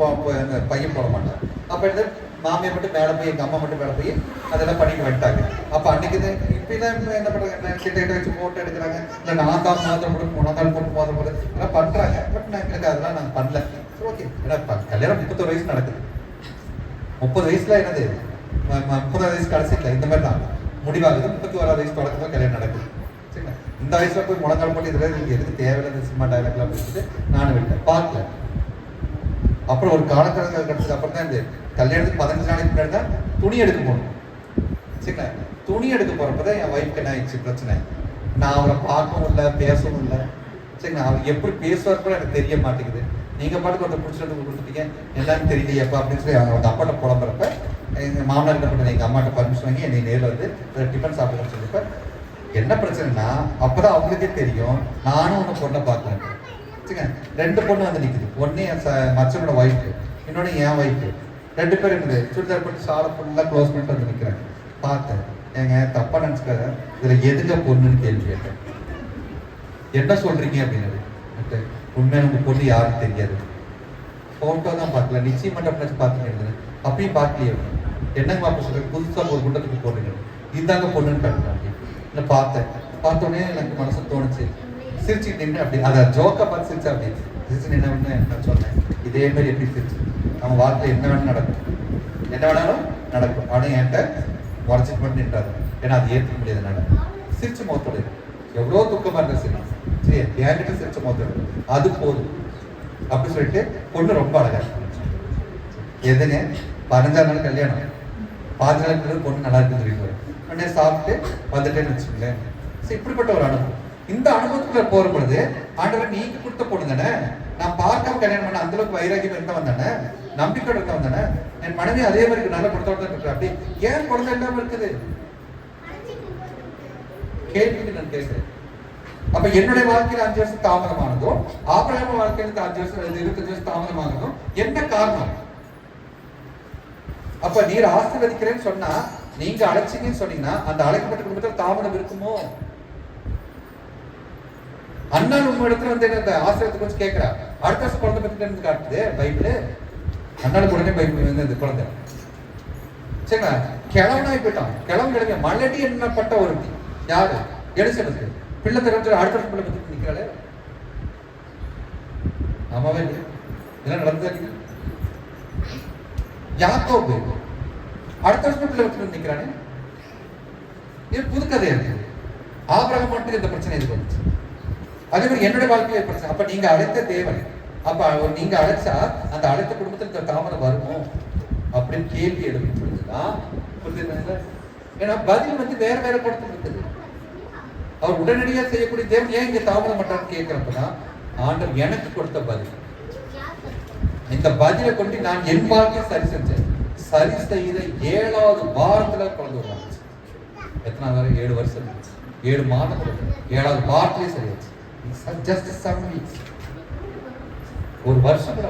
பையன் போட மாட்டாங்க. அப்போ எடுத்து மாமியார் மட்டும் மேலே போய் எங்கள் அம்மா மட்டும் மேலே போய் அதெல்லாம் பண்ணிட்டு வந்துட்டாங்க. அப்போ அன்னைக்கு இப்பதான் என்ன பண்ணுறாங்க, கிட்ட வச்சு போட்டோ எடுக்கிறாங்க, இல்லை நான் தான் மோதிரம் போட்டு போனதால் போட்டு மோதிரம் போட்டு எல்லாம் பண்ணுறாங்க. பட் எனக்கு அதெல்லாம் நாங்கள் பண்ணல. ஓகே, ஏன்னா கல்யாணம் 31 வயசு நடக்குது. 30 வயசுல என்னது, 30 வயசு கடைசியில் இந்த மாதிரி தான் முடிவாகுது. 31 வயசு தொடக்கமாக கல்யாணம் நடக்குது. சரிங்களா? இந்த வயசுல போய் முழங்கால் போட்டு இதில் நீங்க எதுக்கு தேவையில்லாத சினிமா டைலாக்லாம் பேசிட்டு நானும் விட்டேன், பார்க்கல. அப்புறம் ஒரு காலக்கணக்கு கிடைச்சது அப்புறம் தான் இந்த கல்யாணத்துக்கு 15 நாளைக்கு முன்னாடி தான் துணி எடுக்க போகணும். சரிங்களா? துணி எடுக்க போறப்பதான் என் ஒய்ஃப்க்கு என்ன ஆயிடுச்சு பிரச்சனை, நான் அவரை பார்க்கவும் இல்லை, பேசவும் இல்லை. சரிங்களா? அவர் எப்படி பேசுவார் கூட எனக்கு தெரிய மாட்டேங்குது. நீங்க பாட்டுக்கு ஒருத்தர் பிடிச்சிட்டு கொடுத்துட்டீங்க, எல்லாரும் தெரியலையப்பா அப்படின்னு சொல்லி அவங்க அப்பாட்ட புலம்புறப்ப எங்கள் மாமனார் என்ன பண்ண, எங்கள் அம்மாட்ட பர்மிஷன் வாங்கி என்னை நேரில் வந்து டிஃபன் சாப்பிடணும்னு சொல்லிப்ப என்ன பிரச்சனைனா, அப்போதான் அவங்களுக்கே தெரியும் நானும் ஒன்று பொண்ணை பார்க்கல. சரிங்க? 2 பொண்ணு வந்து நிற்குது. ஒன்று என் மச்சனோட ஒய்ஃபு, இன்னொன்று என் ஒய்ஃபு. 2 பேர் இருக்குது. சுடிதார் போட்டு சாலை ஃபுல்லாக க்ளோஸ் பண்ணிட்டு வந்து நிற்கிறேன். பார்த்தேன், ஏங்க தப்பாக நினச்சிக்காத, இதில் எதுங்க பொண்ணுன்னு கேள்வி கேட்டேன். என்ன சொல்றீங்க அப்படின்னு. உண்மை உங்க பொண்ணு யாரும் தெரியாது, போட்டோ தான் பார்க்கல, நிச்சயம் மண்டபம் பார்த்துக்கிறது அப்பயும் பார்க்கலையே. என்னங்க அப்ப சொல்றேன், புதுசா ஒரு குண்டத்துக்கு போடுறீங்க, இதாங்க பொண்ணுன்னு காட்டுறாங்க. இல்லை பார்த்தேன், பார்த்தோன்னே எனக்கு மனசு தோணுச்சு, சிரிச்சு நின்று அப்படி அதை ஜோக்கா பார்த்து சிரிச்சா அப்படி சிரிச்சு நின்று நான் சொன்னேன், இதே மாதிரி எப்படி சிரிச்சு நம்ம வாழ்க்கை என்ன வேணும் நடக்கும், என்ன வேணாலும் நடக்கும். ஆனால் என்கிட்ட முறைச்சிட்டு மட்டும் நின்றாரு, ஏன்னா அது ஏற்றுக்க முடியாது. என்னால் சிரிச்சு மோத்தோடு எவ்வளோ துக்கமாக இருந்த சரி சரி என்கிட்ட சிரிச்ச மோத்தோடு அது போதும் அப்படி சொல்லிட்டு பொண்ணு ரொம்ப அழகா எதுங்க 15 நாள் கல்யாணம், 5 நாளுக்கு பொண்ணு நல்லா இருக்குன்னு சொல்லிட்டு உடனே சாப்பிட்டு வந்துட்டேன்னு வச்சுக்கோங்களேன். சரி, இப்படிப்பட்ட ஒரு அனுபவம். இந்த அனுபவத்துக்குள்ள போற பொழுது ஆண்டவர் நீங்க கொடுத்த பொண்ணு தானே, நான் பார்க்காம கல்யாணம் பண்ண அந்த அளவுக்கு வைராகியம் இருந்தவன் தானே, நம்பிக்கையோட இருந்தவன் தானே, என் மனைவி அதே மாதிரி நல்ல கொடுத்தோட இருக்கு. அப்படி ஏன் குழந்தை இல்லாம இருக்குது கேள்வி நான் கேட்கிறேன். அப்ப என்னுடைய வாழ்க்கையில 5 வருஷம் தாமதமானதும் ஆபிரகாம் வாழ்க்கையில 5 வருஷம் 25 வருஷம் தாமதமானதும் என்ன காரணம்? அப்ப நீர் ஆசீர்வதிக்கிறேன்னு சொன்னா, நீங்க அழைச்சிங்கன்னு சொன்னீங்கன்னா அந்த அழைக்கப்பட்ட குடும்பத்தில் தாமதம் இருக்குமோ? அண்ணா உங்க இடத்துல வந்து அந்த ஆசிரியத்தை கொஞ்சம் கேட்கிறா, அடுத்த வருஷம் குழந்தை பத்தி காட்டுது பைபிள். அண்ணாளுக்கு உடனே பைபிள் வந்து அந்த குழந்தை சரிங்களா கிழவனாய் போயிட்டான். கிழவன் கிழமை மலடி எண்ணப்பட்ட ஒரு யாரு எலிசபெத் பிள்ளை தெரிஞ்ச அடுத்த வருஷம் பிள்ளை பத்தி நிக்கிறாளே. ஆமாவே இதெல்லாம் நடந்தது. யாக்கோபு அடுத்த வருஷம் பிள்ளை வச்சு நிக்கிறானே, இது புது கதை இருக்கு. ஆபிரகாம் மட்டும் இந்த பிரச்சனை இது வந்துச்சு. அதே மாதிரி என்னுடைய வாழ்க்கையில பிரச்சனை. அப்ப நீங்க அழைத்த தேவன், அப்ப நீங்க அழைச்சா அந்த அழைத்த குடும்பத்தில் தாமதம் வருமோ அப்படின்னு கேள்வி எழுதும் பொழுதுதான் புரியுது. ஏன்னா பதில் வந்து வேற வேற படத்துல இருக்குது. அவர் உடனடியா செய்யக்கூடிய தேவன் ஏன் இங்க தாமதம் பண்றான்னு கேட்கிறப்பதான் ஆண்டவர் எனக்கு கொடுத்த பதில். இந்த பதிலை கொண்டு நான் என் வாழ்க்கையை சரி செஞ்சேன். சரி செய்த 7வது வாரத்துல குழந்தை வருவாங்க. எத்தனை வரை 7 வருஷம் 7 மாதம் 7வது வாரத்திலே சரியாச்சு. ஜஸ்ட் 7 வீக்ஸ், ஒரு வருஷம் கூட.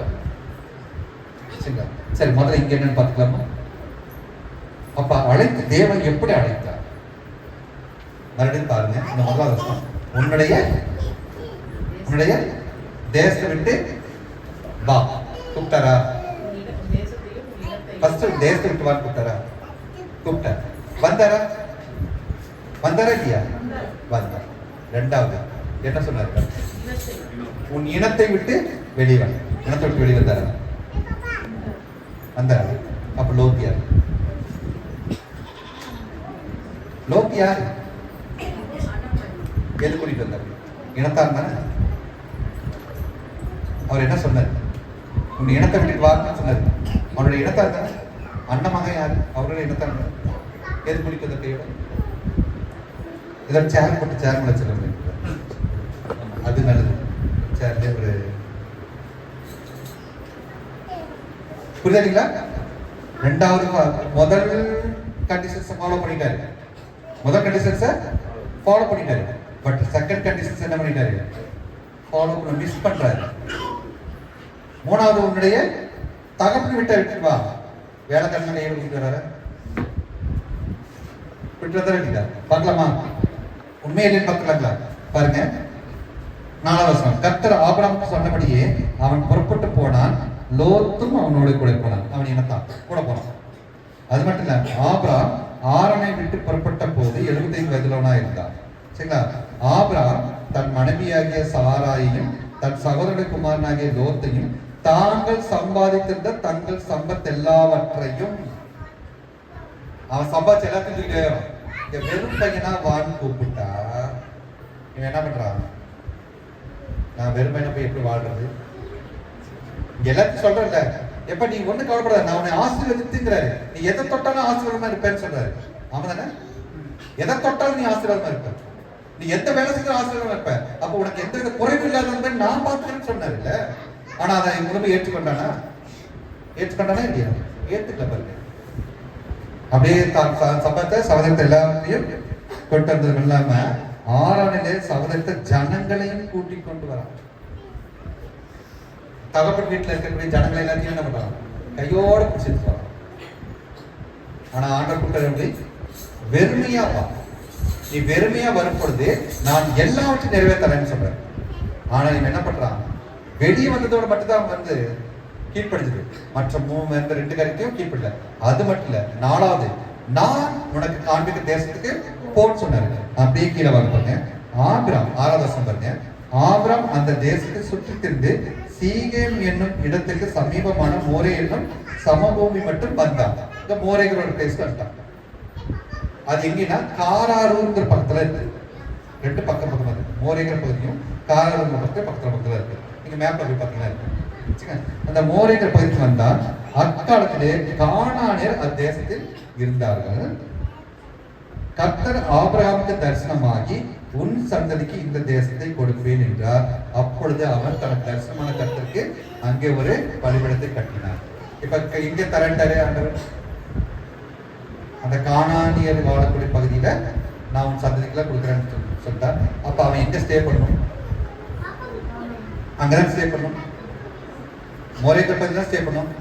சரி, முதல்ல இங்க என்னன்னு பார்த்துக்கலாமா? அப்ப அழைத்து தேவன் எப்படி அழைத்தார் மறுபடியும் பாருங்க. இந்த முதலாவது வருஷம் உன்னுடைய தேசத்தை விட்டு வா கூப்பிட்டாரா? ஃபர்ஸ்ட் தேசத்தை விட்டு வா கூப்பிட்டாரா? கூப்பிட்டார். வந்தாரா இல்லையா? வந்தார். 2வது என்ன சொன்னாரு? உன் இனத்தை விட்டு வெளியே வந்த. இனத்தை விட்டு வெளியே வந்தாரா? வந்தாரா? அப்ப லோத்தியார் எது கூட்டிட்டு வந்தார்? இனத்தான் தானே. அவர் என்ன சொன்னார்? உன் இனத்தை விட்டு வார்த்தைன்னு சொன்னார். அவனுடைய இனத்தார் தானே. அண்ணன் மகன் யாரு? அவருடைய இனத்தான். எது கூட்டிட்டு வந்த கையோட இதோட சேர் போட்டு சேர் மேல சொல்லுங்க. அது நல்லது. சேர்ல ஒரு புரியுதுங்களா? 2வது முதல் கண்டிஷன்ஸ் ஃபாலோ பண்ணிட்டாரு. முதல் கண்டிஷன்ஸ் ஃபாலோ பண்ணிட்டாரு. பட் செகண்ட் கண்டிஷன்ஸ் என்ன பண்ணிட்டாரு? ஃபாலோ பண்ண மிஸ் பண்றாரு. 3வது உன்னுடைய தகப்பன் விட்டு வா. வேலைக்காரங்க விட்டு வராரு. விட்டு வந்தா வேண்டியதா? பார்க்கலாமா? உண்மையிலே பார்க்கலாங்களா? பாருங்க. 4வது வசனம். கர்த்தர் ஆபிரகாமுக்கு சொன்னபடியே அவன் புறப்பட்டு போனான், லோத்தும் அவனோட கூட போனான். அவன் இனத்தான் கூட போனான். அது மட்டும் இல்ல, ஆபிரகாம் ஆரனை விட்டு புறப்பட்ட போது 75 வயதுள்ளவனா இருந்தான். சரிங்களா? ஆபிரகாம் தன் மனைவியாகிய சாராயையும் தன் சகோதர குமாரனாகிய லோத்தையும் தாங்கள் சம்பாதித்திருந்த தங்கள் சம்பத் எல்லாவற்றையும், அவன் சம்பாதிச்ச எல்லாத்தையும் வெறும் பையனா வான்னு கூப்பிட்டா இவன் என்ன பண்றான்? நான் வெறும் பையனை போய் எப்படி வாழ்றது? எல்லாத்தையும் சொல்றேன்ல, எப்ப நீ ஒண்ணு கவலைப்படாத, நான் உன்னை ஆசீர்வதித்துங்கிறாரு. நீ எதை தொட்டாலும் ஆசீர்வாதமா இருப்பேன்னு சொல்றாரு. ஆமா தானே? எதை தொட்டாலும் நீ ஆசீர்வாதமா இருப்ப. நீ எந்த வேலை செஞ்சாலும் ஆசீர்வாதமா இருப்ப. அப்ப உனக்கு எந்த வித குறைவு இல்லாத நான் பார்த்துக்கிறேன்னு சொன்னாரு இல்ல. ஆனா அதை முழுமை ஏற்றுக்கொண்டானா இல்லையா? ஏற்றுக்கல பாருங்க. அப்படியே சம்பத்தை சகோதரத்தை எல்லாத்தையும் கொண்டு வந்தது இல்லாம 6ஆம் சகோதரத்தை ஜனங்களையும் கூட்டிக் கொண்டு வரான். தகப்பன் வீட்டுல இருக்கக்கூடிய ஜனங்களை எல்லாத்தையும் என்ன பண்றான்? கையோட பிடிச்சிட்டு போறான். ஆனா ஆண்டவர் கூட்டம் எப்படி? வெறுமையா வா. நீ வெறுமையா வரும் பொழுது நான் எல்லாவற்றையும் நிறைவேற்றறேன்னு சொல்றேன். ஆனா இவன் என்ன பண்றான், வெளியே வந்ததோட மட்டும்தான் அவன் வந்து கீழ்ப்படுத்துது, மற்ற இந்த 2 காரியத்தையும் கீழ்ப்படல. அது மட்டும் இல்ல, 4வது நான் உனக்கு காண்பிக்க தேசத்துக்கு போன்னு சொன்னாரு. அப்படியே கீழே வாங்க ஆபிராம் 6வது வசனம் பாருங்க. ஆபிராம் அந்த தேசத்தை சுற்றி திரிந்து சீகேம் என்னும் இடத்துக்கு சமீபமான மோரே என்னும் சமபூமி மட்டும் வந்தான். இந்த மோரேங்கிற ஒரு பிளேஸ்ல வந்துட்டான். அது எங்கன்னா காராரூங்கிற பக்கத்துல இருக்கு. 2 பக்கம் இருக்கு. மோரேங்கிற பகுதியும் காராரூங்கிற பக்கத்துல இருக்கு. நீங்க மேப்ல போய் பாத்தீங்கன்னா இருக்கு. அந்த மோரேங்கிற பகுதிக்கு வந்தா அக்காலத்திலே கானானியர் அத்தேசத்தில் இருந்தார்கள். கர்த்தர் ஆபிரகாமுக்கு தரிசனமாகி உன் சந்ததிக்கு இந்த தேசத்தை கொடுப்பேன் என்றார். அப்பொழுது அவன் தனக்கு தரிசனமான கர்த்தருக்கு அங்கே ஒரு பலிபீடத்தை கட்டினார். இப்ப இங்க தரண்டாரே ஆண்டவர், அந்த கானானியர் வாழக்கூடிய பகுதியில நான் உன் சந்ததிக்குலாம் கொடுக்குறேன்னு சொல்லிட்டார். அப்ப அவன் எங்க ஸ்டே பண்ணணும்? அங்கதான் ஸ்டே பண்ணணும். மோரேக்கர் பகுதி தான் ஸ்டே பண்ணணும்.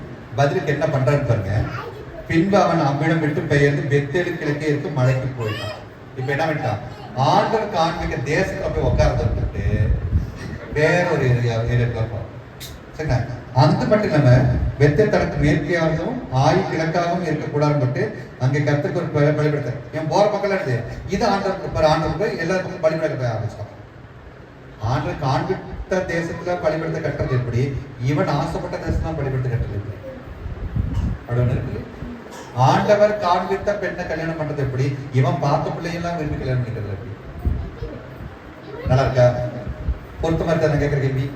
பதிலுக்கு என்ன பண்றான்னு பாருங்க. பின்பு அவன் அவ்விடம் விட்டு பெயர்ந்து பெத்தேலு கிழக்கே இருக்கு மலைக்கு போயிட்டான். இப்ப என்ன பண்ணிட்டான், ஆண்டவர் காண்பிக்க தேசத்துல போய் உட்கார்ந்துட்டு வேற ஒரு ஏரியாக்குள்ள போறான். சரிங்களா? அந்த மட்டும் இல்லாம வெத்த தனக்கு மேற்கையாகவும் கிழக்காகவும் இருக்கக்கூடாதுன்னு பட்டு அங்கே கருத்துக்கு ஒரு பலிபீடத்தை என் போற பக்கம் இருக்கு. இது ஆண்டவர் போய் எல்லாருக்கும் பலிபீடத்தை ஆரம்பிச்சான். ஆண்டவர் காண்பித்த தேசத்துல பலிபீடத்தை கட்டுறது எப்படி, இவன் ஆசைப்பட்ட தேசம் பலிபீடத்தை கட்டுறது எப்படி? அப்படின்னு இருக்கு. ஆண்டவர் காண்பித்த பெண்ணை கல்யாணம் பண்றது எப்படி, இவன் பார்த்த பிள்ளையெல்லாம் விரும்பி கல்யாணம் பண்ணிக்கிறது எப்படி? நல்லா இருக்கா? பொருத்தமா இருக்கா? நான் கேட்கிற கேள்வி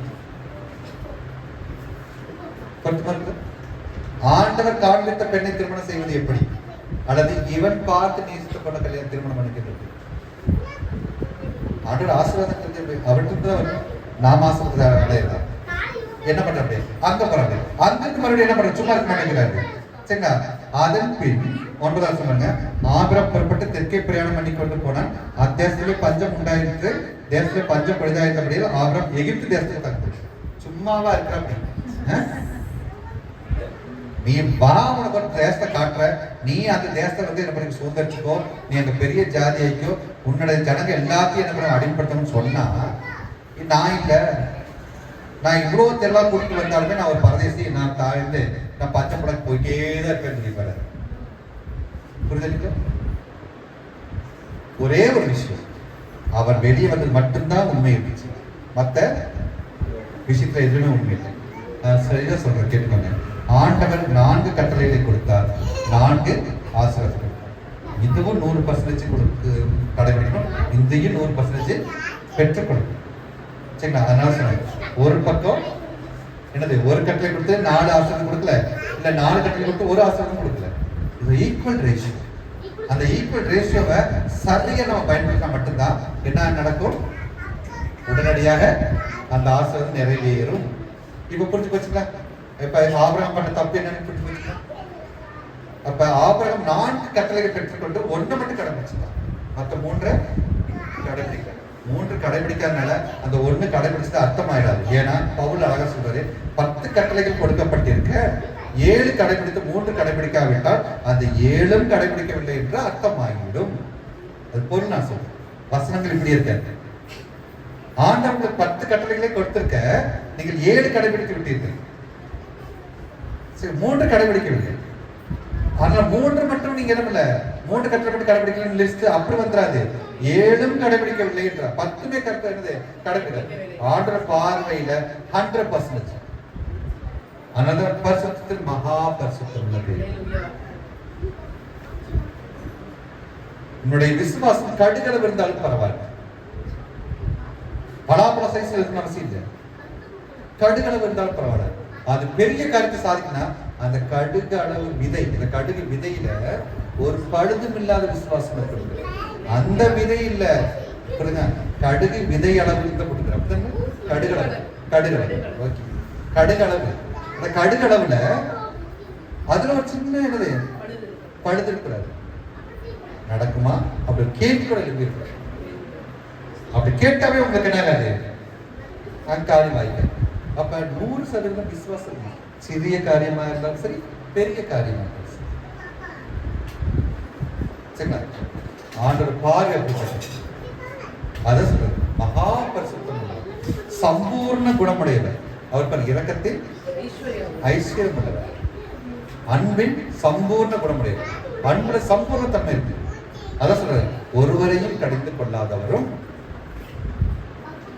பொருத்தமா இருக்கு. ஆண்டவர் காண்பித்த பெண்ணை திருமணம் செய்வது எப்படி, அல்லது இவன் பார்த்து நேசித்த பொண்ணை கல்யாணம் திருமணம் பண்ணிக்கிறது? ஆண்டவர் ஆசீர்வாதம் அவருக்கு நாம் ஆசீர்வாதம் அடையலாம். என்ன பண்றது? அங்க போறாங்க. அங்கிருந்து மறுபடியும் என்ன பண்ற, சும்மா இருக்க மாட்டேங்கிறாரு. சரிங்களா? அதன் பின் 9வது சொல்லுங்க. ஆபிரகாம் புறப்பட்டு தெற்கே பிரயாணம் பண்ணி கொண்டு போனான். அத்தேசத்திலே பஞ்சம் உண்டாயிற்று. தேசத்திலே பஞ்சம் பொழுதாயிருந்தபடியில் ஆபிரகாம் எகிப்து தேசத்துக்கு தந்து. சும்மாவா இருக்கிற நீ வா, உனக்கு ஒரு தேசத்தை காட்டுற, நீ அந்த தேசத்தை வந்து என்ன பண்ணி சுதந்திரிச்சுக்கோ, நீ அங்க பெரிய ஜாதி ஆயிக்கோ, உன்னுடைய ஜனங்க எல்லாத்தையும் என்ன பண்ண அடிமைப்படுத்தணும்னு சொன்னா, நான் இல்ல, நான் இவ்வளவு தெளிவா கூட்டிட்டு வந்தாலுமே நான் ஒரு பரதேசி, நான் தாழ்ந்து நான் பச்சை படக்கு போயிட்டே தான் இருப்பேன். புரிதலுக்கு ஒரே ஒரு விஷயம், அவர் வெளியே வந்தது மட்டும்தான் உண்மை இருந்துச்சு, மற்ற விஷயத்துல எதுவுமே உண்மை இல்லை. சரியா சொல்றேன், கேட்டுக்கோங்க. ஆண்டவர் 4 கட்டளைகளை கொடுத்தார், 4 ஆசீர்வாதம். இதுவும் 100% கொடுத்து கடைபிடிக்கணும், இதையும் 100% பெற்றுக் கொடுக்கணும். சரிங்களா? அதனால சொன்னேன், ஒரு பக்கம் என்னது, ஒரு கட்டளை கொடுத்து 4 ஆசீர்வாதம் கொடுக்கல, இல்ல 4 கட்டளை கொடுத்து ஒரு ஆசீர்வாதம் கொடுக்கல. இது ஈக்குவல் ரேஷியோ. அந்த ஈக்குவல் ரேஷியோவை சரியா நம்ம பயன்படுத்தினா மட்டும்தான் என்ன நடக்கும், உடனடியாக அந்த ஆசீர்வாதம் நிறைவேறும். இப்ப புரிஞ்சு போச்சுங்களா? இப்ப ஆபிரகாம் பண்ண தப்பு என்னன்னு புரிஞ்சு போச்சுங்களா? அப்ப ஆபிரகாம் 4 கட்டளைகளை பெற்றுக்கொண்டு 1 மட்டும் கடைபிடிச்சுதான், மற்ற 3 கடைபிடிக்க. 3 கடைபிடிக்காதனால அந்த 1 கடைபிடிச்சது அர்த்தம் ஆயிடாது. ஏன்னா பவுல் அழகா சொல்றாரு, 10 கட்டளைகள் கொடுக்கப்பட்டிருக்க, 7 கடைபிடித்து 3 கடைபிடிக்காவிட்டால் அந்த 7ம் கடைபிடிக்கவில்லை என்று அர்த்தம் ஆகிவிடும். அது பொருள் நான் சொல்றேன். வசனங்கள் இப்படி இருக்க, ஆண்டவங்களுக்கு 10 கட்டளைகளை கொடுத்திருக்க, நீங்கள் 7 கடைபிடித்து விட்டீர்கள், 3 கடைபிடிக்கவில்லை. அதனால 3 மட்டும் நீங்க என்ன பண்ணல, 3 கட்டளை மட்டும் கடைபிடிக்கல லிஸ்ட் அப்படி வந்துடாது. 7ம் கடைபிடிக்கவில்லை என்ற 10மே கரெக்டா என்னது கடைபிடிக்க. ஆண்டவர் பார்வையில 100%. another பரிசுத்தத்தில் மகா பரிசுத்தம் உள்ளது. உன்னுடைய விசுவாசம் கடுகளவு இருந்தாலும் பரவாயில்லை, பலாப்பழ சைஸ்ல இருக்கணும் அவசியம் இல்லை, கடுகளவு இருந்தாலும் பரவாயில்ல. அது பெரிய காரியத்தை சாதிக்கணும். அந்த கடுகு அளவு விதை, இந்த கடுகு விதையில ஒரு பழுதும் இல்லாத விசுவாசம் இருக்கிறது. அந்த விதை இல்ல, புரியுதா? கடுகு விதை அளவு போட்டுக்கிறேன், கடுகளவு, கடுகளவு, ஓகே, கடுகளவு. அந்த கடுகளவுல அதுல ஒரு சின்ன என்னது பழுது இருக்கிறாரு. நடக்குமா? அப்படி கேள்வி கூட எழுதியிருக்கிறார். அப்படி கேட்டாவே உங்களுக்கு என்ன ஆகாது, காரியம் வாய்க்க. அப்ப 100% விசுவாசம், சிறிய காரியமா இருந்தாலும் சரி, பெரிய காரியமா இருந்தாலும் சரி. சரிங்களா? ஆண்டவர் பார்வை அப்படிப்பட்டது. அதான் சொல்றது, மகா பரிசுத்தம் உள்ளவர், சம்பூர்ண குணமுடையவர். அவர் பல இரக்கத்தில் ஐஸ்வர்யம் உள்ளவர், அன்பின் சம்பூர்ண குணமுடையவர். அன்புல சம்பூர்ண தன்மை இருக்கு. அதான் சொல்றது, ஒருவரையும் கடிந்து கொள்ளாதவரும்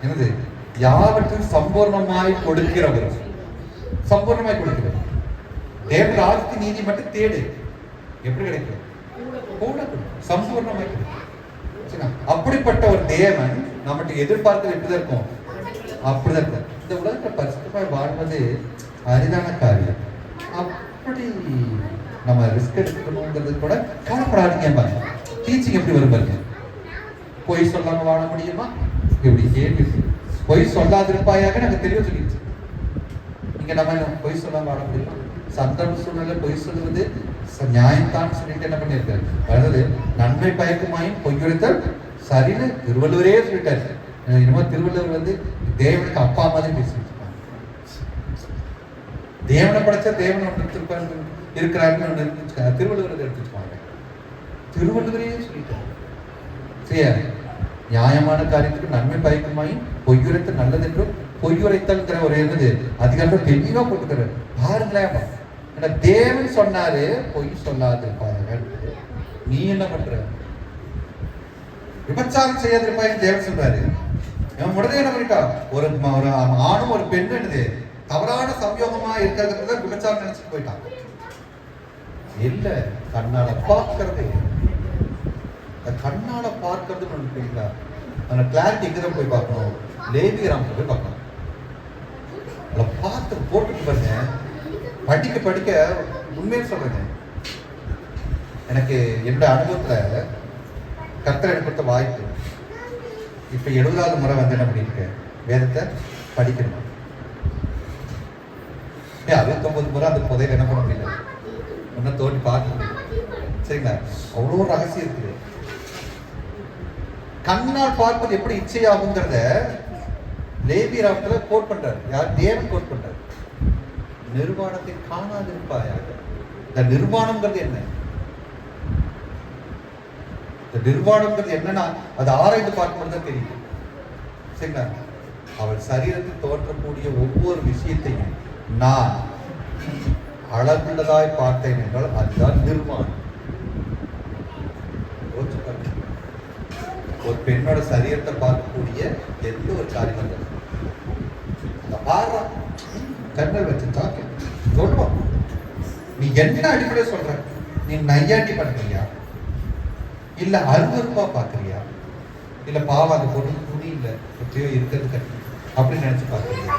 என்னது யாவற்றையும் சம்பூர்ணமாய் கொடுக்கிறவரும். சம்பூர்ணமாய் கொடுக்கிறவர். தேவன் ராஜ்யத்தின் நீதி மட்டும் தேடு, எப்படி கிடைக்கும்? கூட சம்பூர்ணமாய் கிடைக்கும். அப்படிப்பட்ட ஒரு தேவன் நம்மகிட்ட எதிர்பார்க்கிறது எப்படிதான் இருக்கும்? அப்படிதான் இருக்கும். இந்த உலகத்தை பரிசுத்தமாய் வாழ்வது அரிதான காரியம். அப்படி நம்ம ரிஸ்க் எடுக்கணுங்கிறது கூட கவலைப்படாதீங்க. டீச்சிங் எப்படி வரும் பாருங்க. பொய் சொல்லாம வாழ முடியுமா? இப்படி கேள்வி. பொய் சொல்லாதிருப்பாயாக நாங்க தெளிவா சொல்லிடுச்சு. இங்க நம்ம பொய் சொல்லாம வாழ முடியுமா? சந்தர்ப்ப சூழ்நிலை பொய் சொல்லுவது நியாயத்தான் சொல்லிட்டு என்ன பண்ணிருக்காரு? அதாவது நன்மை பயக்குமாயும் பொய்யுரைத்தல் சரின்னு திருவள்ளுவரே சொல்லிட்டாரு. இனிமே திருவள்ளுவர் வந்து தேவனுக்கு அப்பா மாதிரி பேசிட்டு இருப்பாங்க. தேவனை படைச்சா தேவனை இருக்கிறாருன்னு திருவள்ளுவர் எடுத்துப்பாங்க. திருவள்ளுவரே சொல்லிட்டாரு. சரியா? நியாயமான காரியத்துக்கு நன்மை பயக்குமாயும் பொய்யுரைத்தல் நல்லது என்றும் பொய்யுரைத்தல்ங்கிற ஒரு என்னது அதிகாரத்தை தெளிவா போட்டுக்கிறாரு. பாருங்களேன், தேவன் சொன்னாரு பொய் சொல்லாதிருப்பாங்க. நீ என்ன பண்ற? விபச்சாரம் செய்யாதிருப்பாங்க தேவன் சொல்றாரு. உடனே என்ன பண்ணிட்டா? ஒரு ஆணும் ஒரு பெண்ணு என்னது தவறான சம்யோகமா இருக்கிறதுக்கு விபச்சாரம் நினைச்சிட்டு போயிட்டான். இல்ல, கண்ணால பார்க்கறது, கண்ணால பார்க்கறது ஒண்ணு. அந்த கிளாரிட்டி இங்கதான் போய் பார்க்கணும். லேவியராம் போய் பார்க்கணும். பார்த்து போட்டுட்டு பாருங்க. படிக்க படிக்க உண்மையை சொல்றேங்க, எனக்கு என்னோட அனுபவத்துல கர்த்தர் எனக்கு கொடுத்த வாய்ப்பு. இப்ப 70வது முறை வந்து என்ன பண்ணிருக்கேன்? வேதத்தை படிக்கணும். 69 முறை அந்த புதையில என்ன பண்ண முடியல, ஒன்னும் தோண்டி பார்க்க முடியல. சரிங்களா? அவ்வளோ ரகசியம் இருக்குது. கண்ணால் பார்ப்பது எப்படி இச்சையாகுங்கிறத லேவியராமத்துல கோட் பண்றாரு. யார்? தேவன் கோட் பண்றாரு. நிர்வாணத்தை காணாதிருப்பாயாக. இந்த நிர்வாணம்ங்கிறது என்ன? இந்த நிர்வாணம்ங்கிறது என்னன்னா அது ஆராய்ந்து பார்க்கும்போது தான் தெரியும். சரிங்களா? அவள் சரீரத்தில் தோற்றக்கூடிய ஒவ்வொரு விஷயத்தையும் நான் அழகுள்ளதாய் பார்த்தேன் என்றால் அதுதான் நிர்வாணம். ஒரு பெண்ணோட சரீரத்தை பார்க்கக்கூடிய எந்த ஒரு காரியம் கண்ணல் வச்சு தாக்க சொல்லுவோம். நீ என்ன அடிப்படையா சொல்ற? நீ நையாண்டி பண்றியா, இல்ல அருவருப்பா பாக்குறியா, இல்ல பாவம் அந்த பொண்ணு துணி இல்ல எப்படியோ இருக்கிறது கட்டி அப்படின்னு நினைச்சு பாக்குறியா?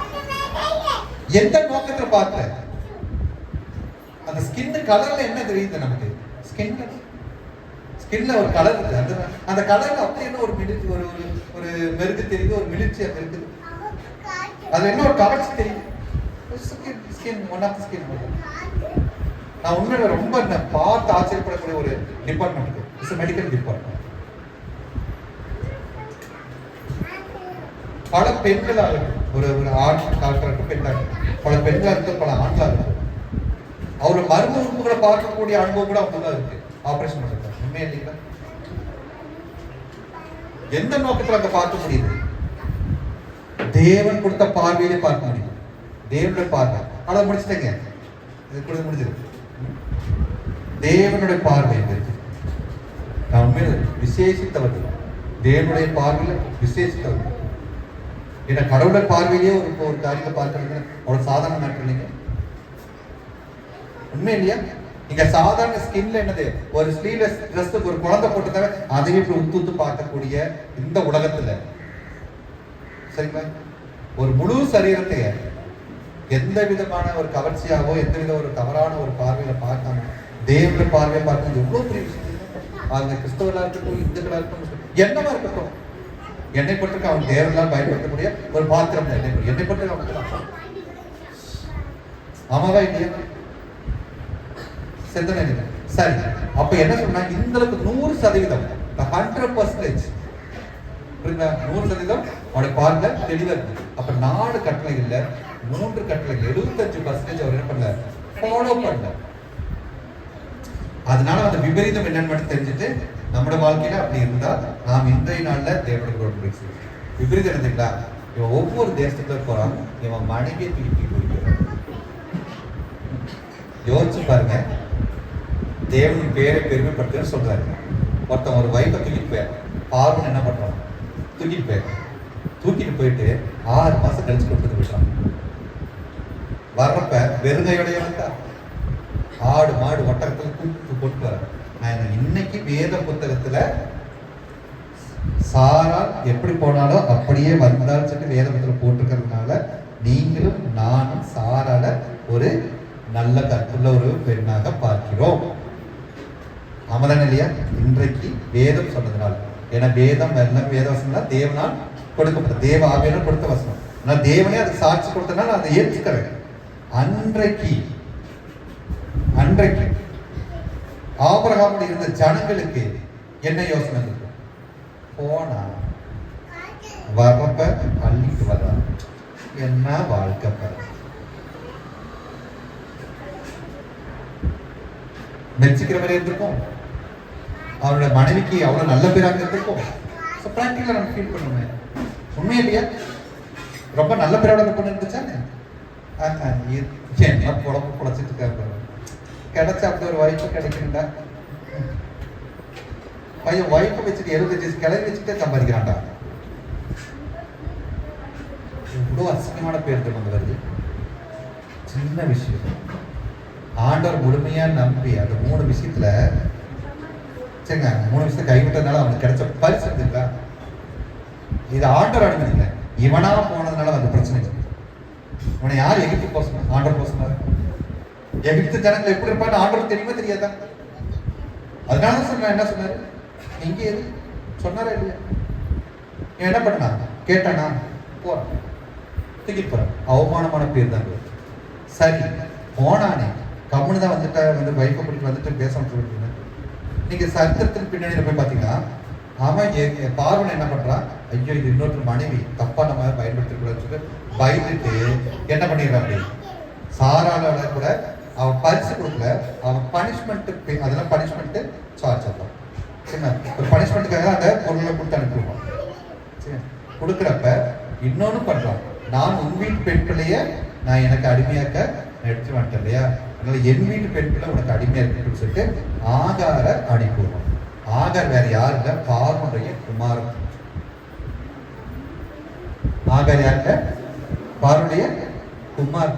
எந்த நோக்கத்துல பார்த்த? அந்த ஸ்கின் கலர்ல என்ன தெரியுது நமக்கு? ஸ்கின்ல ஒரு கலர் இருக்கு. அந்த கலர்ல அப்படி என்ன ஒரு மிளிர்ச்சி, ஒரு மெருகு தெரியுது, ஒரு மிளிர்ச்சி அங்க இருக்குது. அது என்ன ஒரு கவர்ச்சி தெரியுது. நான் உண்மையில ரொம்ப பார்த்து ஆச்சரியப்படக்கூடிய ஒரு டிபார்ட்மெண்ட் இட்ஸ் மெடிக்கல் டிபார்ட்மெண்ட். பல பெண்களாக ஒரு ஆண் டாக்டர், பெண்ணாக பல பெண்களாக பல ஆண்களாக அவர் மர்ம உறுப்புகளை பார்க்கக்கூடிய அனுபவம் கூட அவங்கதான் இருக்கு. ஆபரேஷன் பண்றாங்க. உண்மையா இல்லைங்களா? எந்த நோக்கத்துல அங்க பார்க்க முடியுது? தேவன் கொடுத்த பார்வையிலே பார்க்க முடியும். தேவனுடைய பார்வை. அதை முடிச்சுட்டேங்க, முடிஞ்சிருக்கு. தேவனுடைய பார்வை நான் உண்மையில விசேஷித்தவர்கள். தேவனுடைய பார்வையில விசேஷித்தவர்கள். ஏன்னா கடவுளுடைய பார்வையிலேயே ஒரு காரியத்தை பார்க்கறது அவ்வளவு சாதாரண நாட்கள் இல்லைங்க. உண்மை இல்லையா? நீங்க சாதாரண ஸ்கின்ல என்னது ஒரு ஸ்லீவ்லெஸ் ட்ரெஸ் ஒரு குழந்தை போட்டதாவே அதையே உத்து பார்க்கக்கூடிய இந்த உலகத்துல, சரிங்களா, ஒரு முழு சரீரத்தை எந்த விதமான ஒரு கவர்ச்சியாவோ எந்த வித ஒரு தவறான ஒரு பார்வையில பார்க்காம தேவனுடைய பார்வையை பார்க்கறது எவ்வளவு பெரிய விஷயம். அந்த கிறிஸ்தவர்களா இருக்கட்டும், இந்துக்களா இருக்கட்டும், என்னவா இருக்கட்டும், என்னை பற்றி அவன் தேவனால் பயன்படுத்தக்கூடிய ஒரு பாத்திரம் தான். என்னை பற்றி அவனுக்கு ஆமாவா இல்லையா? செத்தன சரி. அப்ப என்ன சொன்னா இந்த 100% 100% 100% அவனுடைய பார்வை தெளிவா இருக்கு. அப்ப 4 கட்டளைகள்ல 3 கட்டளைகள் 75% அவர் என்ன பண்ணல, ஃபாலோ பண்ணல. அதனால அந்த விபரீதம் என்னன்னு மட்டும் தெரிஞ்சுட்டு நம்முடைய வாழ்க்கையில அப்படி இருந்தா நாம் இன்றைய நாள்ல தேவனுக்கு உடன்படிக்கை செய்வோம். விபரீதம் என்னதுங்களா, இவன் ஒவ்வொரு தேசத்துல போறான், இவன் மனைவியை தூக்கி போய்க்கிறான். யோசிச்சு பாருங்க, தேவனின் பேரை பெருமைப்படுத்துன்னு சொல்றாரு. ஒருத்தன் ஒரு வைஃபை தூக்கிட்டு போயார், பார்வன் என்ன பண்றான், தூக்கிட்டு போயார். தூக்கிட்டு போயிட்டு 6 மாசம் கழிச்சு கொடுத்துட்டு போயிட்டான். வர்றப்ப வெறுங்கையோடைய வந்தா ஆடு மாடு ஒட்டகத்துல கூப்பிட்டு போட்டு வர. நான் இன்னைக்கு வேத புத்தகத்துல சாரா எப்படி போனாலும் அப்படியே வந்தாலும் சொல்லி வேத புத்தகம் போட்டிருக்கிறதுனால நீங்களும் நானும் சாரால ஒரு நல்ல கற்புள்ள ஒரு பெண்ணாக பார்க்கிறோம். ஆமாதானே இல்லையா? இன்றைக்கு வேதம் சொன்னதுனால, ஏன்னா வேதம் எல்லாம் வேத வசனம் தான் தேவனால் கொடுக்கப்பட்ட, தேவ ஆவியால் கொடுத்த வசனம். நான் தேவனே அதை சாட்சி கொடுத்தனால அதை ஏற்றுக்கிறேன். அன்றைக்கு ஆபிரகாமோடு இருந்த ஜனங்களுக்கு என்ன யோசனை இருக்கும்? போனா வரப்ப அள்ளிட்டு வர்ற என்ன வாழ்க்கை பாரு. மெச்சிக்கிற மாதிரி இருந்திருக்கும். அவரோட மனைவிக்கு அவ்வளவு நல்ல பேராக இருந்திருக்கும். பிராக்டிகலா நம்ம ஃபீல் பண்ணுவோமே, உண்மையா இல்லையா? ரொம்ப நல்ல பேரோட அந்த பொண்ணு இருந்துச்சானே, என்ன பொழப்பு பொழைச்சிட்டு இருக்காரு. கிடைச்சா அப்படி ஒரு வாய்ப்பு கிடைக்குண்டா. பையன் வாய்ப்பை வச்சுட்டு 75 கிளம்பி வச்சுட்டே சம்பாதிக்கிறான்டா. இவ்வளோ அசிங்கமான பேர் திரும்ப வருது. சின்ன விஷயம் ஆண்டவர் முழுமையா நம்பி அந்த 3 விஷயத்துல சரிங்க, 3 விஷயத்தை கைவிட்டதுனால அவனுக்கு கிடைச்ச பரிசு இருக்குங்களா? இது ஆண்டவர் அனுமதிக்கல, இவனா போனதுனால அந்த பிரச்சனை. இவனை யார் எகிப்து போக சொன்னார்? ஆண்டவர் போக சொன்னார். எகிப்து ஜனங்கள் எப்படி இருப்பான்னு ஆண்டவர் தெரியுமா தெரியாதா? அதனால சொன்ன என்ன சொன்னாரு, இங்கே எது சொன்னாரா இல்லையா? என்ன பண்ணா கேட்டானா, போறான் தூக்கிட்டு போறான். அவமானமான பேர் தான். சரி போனானே கம்முன்னு தான் வந்துட்டா, வந்து வைஃபை பிடிச்சி வந்துட்டு பேச சொல்லிட்டு. நீங்க சரித்திரத்தின் பின்னணியில போய் பாத்தீங்கன்னா, அவன் பார்வன் என்ன பண்றான், ஐயோ இது இன்னொரு மனைவி தப்பா நம்ம பயன்படுத்த கூடாதுன்னு சொல்லிட்டு பயந்துட்டு என்ன பண்ணிடுறான், சாரால கூட அவன் பரிசு கொடுக்கல, அவன் பனிஷ்மெண்ட், அதெல்லாம் பனிஷ்மெண்ட் சார்ஜ் ஆகும். சரிங்களா? ஒரு பனிஷ்மெண்ட்டுக்காக அந்த பொருளை கொடுத்து அனுப்பிடுவான். சரி, கொடுக்குறப்ப இன்னொன்னு பண்றான், நான் உன் வீட்டு பெண் பிள்ளைய நான் எனக்கு அடிமையாக்க எடுத்து வந்துட்டேன் இல்லையா, அதனால என் வீட்டு பெண் பிள்ளை உனக்கு அடிமையா இருக்குன்னு சொல்லிட்டு ஆகார அனுப்பிடுவான். ஆகார் வேற யாரு இல்ல, பார்வனுடைய குமாரன். ஆகார் யாருங்க? பார்வனுடைய குமார்.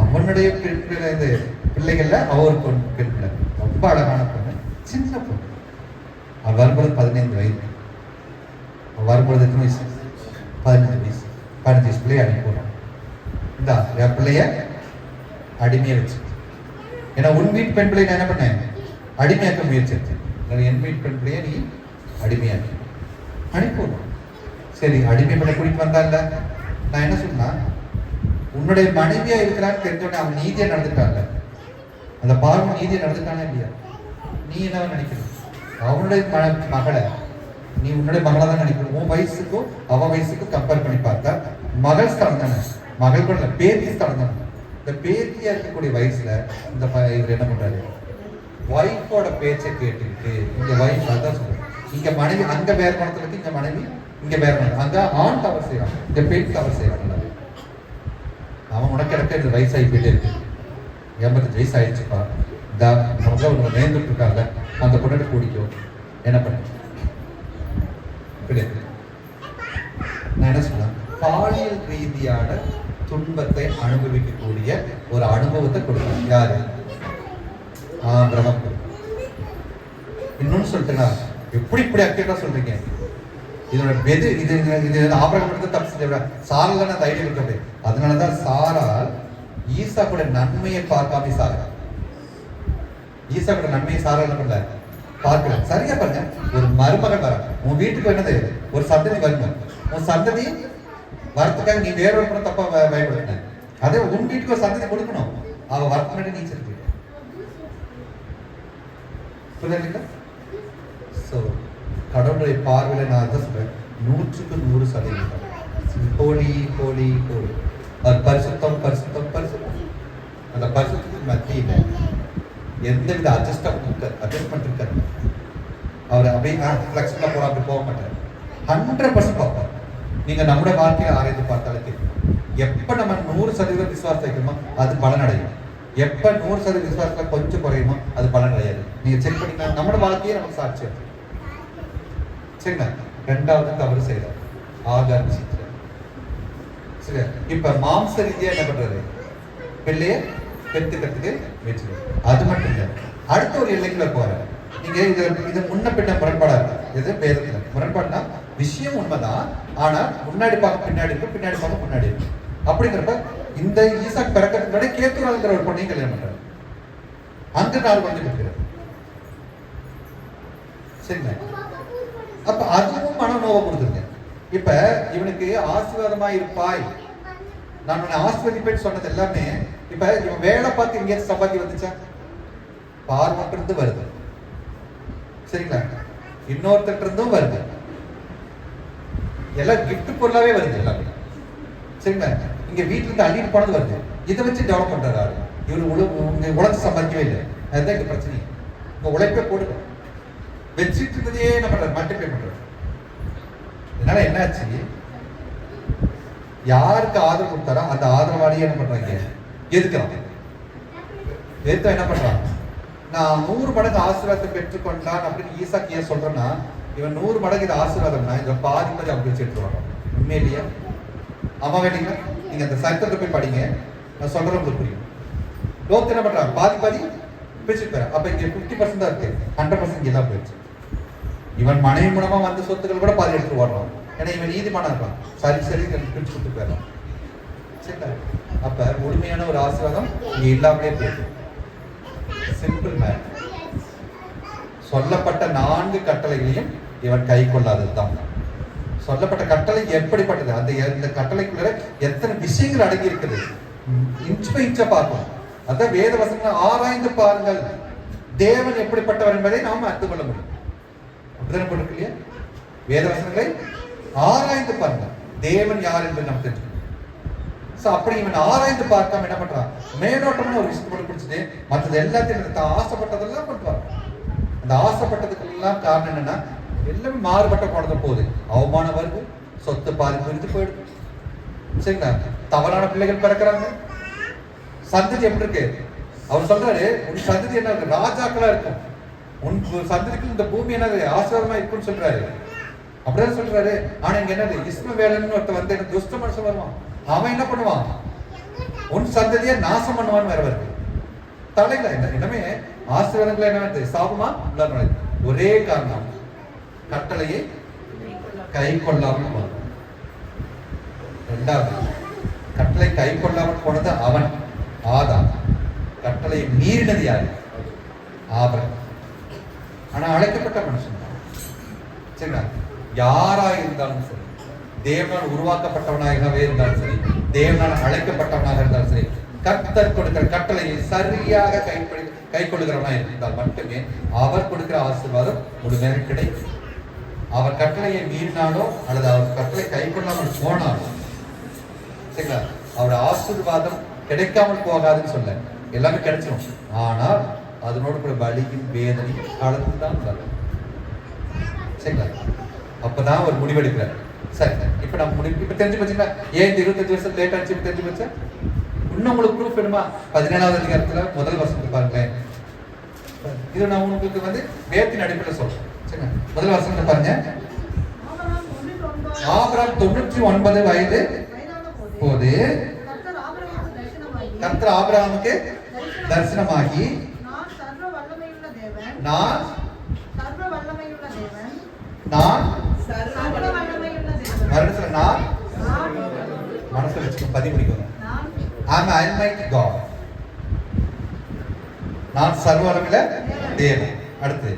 அவனுடைய பெண் பிள்ளை, இந்த பிள்ளைகள்ல அவர் பெண் பிள்ளை ரொம்ப அழகான பொண்ணு, சின்ன பொண்ணு. அவள் வரும்பொழுது 15 வயது. அவள் வரும்பொழுது எத்தனை வயசு? 15 வயசு. 15 வயசு பிள்ளைய அனுப்பிடுறோம். இந்த என் பிள்ளைய அடிமையை வச்சு, ஏன்னா உன் வீட்டு பெண் பிள்ளைய நான் என்ன பண்ணேன், அடிமையாக்க முயற்சி எடுத்தேன். என் வீட்டு பெண் பிள்ளைய நீ அடிமையாக்கி அனுப்பிடுறோம். சரி, அடிமை பண்ண கூட்டிட்டு வந்தால, நான் என்ன சொன்னா, உன்னுடைய மனைவியா இருக்கிறான்னு தெரிஞ்சோடனே அவன் நீதியா நடந்துட்டான்ல, அந்த பார்வன் நீதியா நடந்துட்டானா இல்லையா? நீ என்ன நினைக்கணும், அவனுடைய மகளை நீ உன்னுடைய மகளா தான் நினைக்கணும். உன் வயசுக்கும் அவன் வயசுக்கும் கம்பேர் பண்ணி பார்த்தா மகள் ஸ்தலம் தானே, மகள் கூட பேத்தி ஸ்தலம் தானே. இந்த பேத்தியா இருக்கக்கூடிய வயசுல இந்த இவர் என்ன பண்றாரு, வைஃபோட பேச்சை கேட்டுக்கிட்டு, இங்க வைஃப் அதான் சொல்றேன், இங்க மனைவி அங்க வேற பணத்துல இருக்கு, இங்க மனைவி இங்க வேற பணம், அங்க ஆண் தவறு செய்யறான், இங்க பெண் தவறு செய்யறான். அவன் உனக்கு இடக்க இந்த வயசாகி போயிட்டே இருக்கு, 85 வயசு ஆயிடுச்சுப்பா, இந்த அவங்க உங்களை நேர்ந்துட்டு இருக்காங்க, அந்த பொண்ணு பிடிக்கும், என்ன பண்ண கிடையாது. நான் என்ன சொன்னேன், பாலியல் ரீதியான துன்பத்தை அனுபவிக்கக்கூடிய ஒரு அனுபவத்தை கொடுக்கணும். யாரு? ஆபிரகாம். இன்னொன்னு சொல்லிட்டேன்னா, எப்படி இப்படி அக்கேட்டா சொல்றீங்க, இதோட வெது இது இது ஆபிரகாம் எடுத்து தப்பு செஞ்ச சாரால் தான் அந்த ஐடியா இருக்கிறது. அதனாலதான் சாரால் ஈசா கூட நன்மையை பார்க்காம சாரா, ஈசா கூட நன்மையை சாரா என்ன பண்ணல பார்க்கல. சரியா பாருங்க, ஒரு மருமகன் வர உன் வீட்டுக்கு என்னது, ஒரு சந்ததி வருங்க, உன் சந்ததி வரத்துக்காக நீ வேற ஒரு தப்பா பயன்படுத்தின, அதே உன் வீட்டுக்கு ஒரு சந்ததி கொடுக்கணும், அவ வரத்து நீ இருக்கு. புரியுதுங்களா? சோ கடவுளுடைய பார்வையில நான் தான் சொல்றேன், 100க்கு 100% ஹோலி ஹோலி ஹோலி. அது பரிசுத்தம் பரிசுத்தம் பரிசுத்தம். அந்த பரிசுத்தத்துக்கு மத்தியில எந்தவித அட்ஜஸ்ட்மெண்ட் இருக்காது. அவர் அப்படியே ஃபிளெக்சிபிளா போறா அப்படி போக மாட்டார். 100% பார்ப்பார். நீங்க நம்முடைய வாழ்க்கையை ஆராய்ந்து பார்த்தாலே தெரியும். எப்ப நம்ம 100% விசுவாசம் வைக்கிறோமோ அது பலனடையும். எப்ப 100% விசுவாசத்துல கொஞ்சம் குறையுமோ அது பலனடையாது. நீங்க செக் பண்ணீங்கன்னா நம்மளோட வாழ்க்கையே நமக்கு சாட்சியம். சரிங்களா? ரெண்டாவது தவறு செய்யறார் ஆகார் விஷயத்துல. சரி, இப்ப மாம்ச ரீதியா என்ன பண்றாரு? பிள்ளைய பெற்றுக்கிறதுக்கு முயற்சி. அது மட்டும் இல்ல, அடுத்த ஒரு எல்லைக்குள்ள போறாரு. நீங்க இது முன்ன பின்ன முரண்பாடா இருக்கு. இது வேதத்துல முரண்பாடுனா விஷயம் உண்மைதான், ஆனா முன்னாடி பார்க்க பின்னாடி இருக்கு, பின்னாடி பார்க்க முன்னாடி இருக்கு. அப்படிங்கிறப்ப இந்த ஈசாக் பிறக்கிறதுக்கு முன்னாடி கேத்துராங்கிற ஒரு பொண்ணையும் கல்யாணம் பண்றாரு. அங்க 4 குழந்தை இருக்கிறார். சரிங்களா? அப்ப அதுவும் மன நோவை கொடுத்துருங்க. இப்ப இவனுக்கு ஆசீர்வாதமா இருப்பாய், நான் உன்னை ஆசீர்வதிப்பேன்னு சொன்னது எல்லாமே இப்ப இவன் வேலை பார்த்து எங்கேயாச்சும் சம்பாத்தி வந்துச்சா? பார்வன்ட்டு இருந்து வருது. சரிங்களா? இன்னொருத்தர் இருந்தும் வருது. எல்லாம் கிஃப்ட் பொருளாவே வருது எல்லாமே. சரிங்களா? இங்க வீட்டுல இருந்து அள்ளிட்டு போனது வருது. இதை வச்சு டெவலப் பண்றாரு ஆளு. இவரு உழைச்சு சம்பாதிக்கவே இல்லை. அதுதான் இங்க பிரச்சனை. உங்க உழைப்பே போடுங்க. வச்சுட்டு இருந்ததே என்ன பண்றாரு? மல்டிப்ளை பண்றாரு. இதனால என்னாச்சு? யாருக்கு ஆதரவு கொடுத்தாரோ அந்த ஆதரவாளியே என்ன பண்றாங்க? எதுக்குறாங்க. எதுக்கு என்ன பண்றாங்க? நான் 100 மடங்கு ஆசீர்வாதத்தை பெற்றுக்கொண்டான் அப்படின்னு ஈசாக்கு ஏன் சொல்றேன்னா, இவன் 100 மடங்கு இது ஆசீர்வாதம்னா இதை பாதி பாதி அப்படி வச்சு எடுத்துருவாங்க. உண்மை இல்லையா? ஆமா வேண்டிங்களா? நீங்க அந்த சரித்திரத்தை போய் படிங்க, நான் சொல்றது உங்களுக்கு புரியும். லோத்து என்ன பண்றாங்க? பாதி பாதி பிரிச்சுட்டு போற. அப்ப இங்க 50% தான் இருக்கு, 100% எல்லாம் போயிடுச்சு. இவன் மனைவி மூலமா வந்த சொத்துக்கள் கூட பாதி எடுத்து ஓடுறான். ஏன்னா இவன் நீதிமானா இருக்கான். சரி பிரிச்சு கொடுத்து போயிடலாம். சரிங்களா? அப்ப முழுமையான ஒரு ஆசீர்வாதம் இங்க இல்லாமலே போயிடுது. Simple man. சொல்லப்பட்ட 4 கட்டளைகளையும் இவன் கை கொள்ளாததுதான். சொல்லப்பட்ட கட்டளை எப்படிப்பட்டது? அந்த இந்த கட்டளைக்குள்ள எத்தனை விஷயங்கள் அடங்கி இருக்குது, இன்ச் பை இன்ச்சா பார்க்கணும். அதான் வேத வசனங்களை ஆராய்ந்து பாருங்கள், தேவன் எப்படிப்பட்டவர் என்பதை நாம அறிந்து கொள்ள முடியும். அப்படிதான் போட்டு இல்லையா? வேத வசனங்களை ஆராய்ந்து பாருங்க, தேவன் யார் என்பதை நம்ம தெரிஞ்சுக்கணும். அப்படி இவன் ஆராய்ந்து பார்க்காம என்ன பண்றான்? மேலோட்டமான ஒரு விஷயத்தை மட்டும் பிடிச்சிட்டு மற்றது எல்லாத்தையும் தான் ஆசைப்பட்டதெல்லாம் பண்றான். அந்த ஆசைப்பட்டதுக்கு எல்லாம் காரணம் என்னன்னா, எல்லாமே மாறுபட்ட போனது போகுது. அவமானம் வருது, சொத்து பாதி பிரித்து போயிடுது. சரிங்களா? தவறான பிள்ளைகள் பிறக்கிறாங்க. சந்ததி எப்படி இருக்கு? அவர் சொல்றாரு, உன் சந்ததி என்ன இருக்கு? ராஜாக்களா இருக்கும். உன் சந்ததிக்கு இந்த பூமி என்னது? ஆசீர்வாதமா இருக்குன்னு சொல்றாரு. அப்படிதான் சொல்றாரு. ஆனா இங்க என்னது? இஸ்மவேலன்னு ஒருத்தர் வந்து எனக்கு துஷ்ட மனுஷன் வருவான். அவன் என்ன பண்ணுவான்? உன் சந்ததியை நாசம் பண்ணுவான்னு வேற வருது. தலையில என்னமே ஆசீர்வாதங்கள் என்ன வருது? சாபமா உள்ள ஒரே காரணம், கட்டளையை கை கொள்ளாமல் போனது. இரண்டாவது, கட்டளை கை கொள்ளாமல் போனது அவன், ஆதாம். கட்டளை மீறினது யாரு? ஆபிரகாம். ஆனா அழைக்கப்பட்ட மனுஷன் தான். சரிங்களா? யாரா இருந்தாலும் சரி, தேவனால் உருவாக்கப்பட்டவனாகவே இருந்தாலும் சரி, தேவனால் அழைக்கப்பட்டவனாக இருந்தாலும் சரி, கர்த்தர் கொடுக்கிற கட்டளையை சரியாக கை கொள்ளுகிறவனா இருந்தால் மட்டுமே அவர் கொடுக்கிற ஆசீர்வாதம் முழுமையாக கிடைக்கும். அவர் கட்டளையை மீறினாலோ அல்லது அவர் கட்டளை கை கொள்ளாமல் போனாலோ, சரிங்களா, அவர் ஆசீர்வாதம் கிடைக்காமல் போகாதுன்னு சொல்ல, எல்லாமே கிடைச்சிடும். ஆனால் அதனோடு கூட வலியும் வேதனையும் கலந்துதான் வரும். சரிங்களா? அப்பதான் ஒரு முடிவெடுக்கிறார். சரி, இப்ப நம்ம இப்ப தெரிஞ்சு வச்சுங்களா ஏன் இந்த 25 வருஷம் லேட் ஆச்சு தெரிஞ்சு வச்சா? இன்னும் உங்களுக்கு ப்ரூஃப் வேணுமா? 17வது அதிகாரத்துல முதல் வசனத்தை பாருங்களேன். இது நான் உங்களுக்கு வந்து வேதத்தின் அடிப்படையில் சொல்றேன். சரிங்களா? முதல் வசனத்தை பாருங்க. ஆபிரகாம் 99 வயது போது கர்த்தர் ஆபிரகாமுக்கு தரிசனமாகி, நான் மனசுல வச்சுக்க, பதிவு பண்ணிக்கோங்க. I'm Almighty God. நான் சர்வ வல்லமையுள்ள தேவன். அடுத்து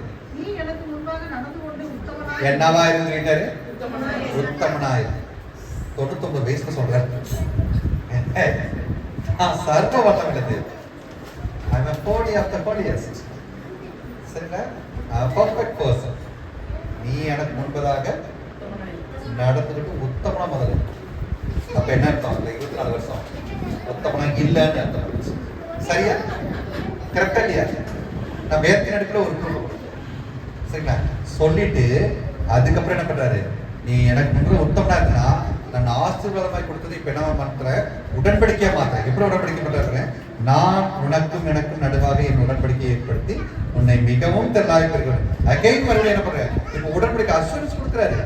என்னவா இருந்திருக்காரு? உத்தமனாய். 99 வயசுல சொல்றாரு, நான் சர்வ வல்லமையுள்ள தேவன். I'm a holy of the holiest. சரிங்களா? I'm a perfect person. நீ எனக்கு முன்பதாக நடந்துகிட்டு உத்தமனா முதல்ல. அப்ப என்ன அர்த்தம்? 24 வருஷம் உத்தமனா இல்லைன்னு அர்த்தம். சரியா? கரெக்டா இல்லையா? நான் வேதத்தின் அடிப்படையில் ஒரு ப்ரூஃப். சரிங்களா? சொல்லிட்டு அதுக்கப்புறம் என்ன பண்றாரு, நீ எனக்கு முன்னாடி உத்தமனா இருந்தா நான் ஆசீர்வாதமாய் கொடுத்தது இப்ப என்ன மாத்துறேன், உடன்படிக்கையா மாத்துறேன். எப்படி உடன்படிக்கை பண்றாரு, நான் உனக்கும் எனக்கும் நடுவாக என் உடன்படிக்கையை ஏற்படுத்தி உன்னை மிகவும் தெல்லாய் பெறுகிறேன். அகைன் மறுபடியும் என்ன பண்றேன், இப்ப உடன்படிக்கை அசூரன்ஸ் கொடுக்குறாரு.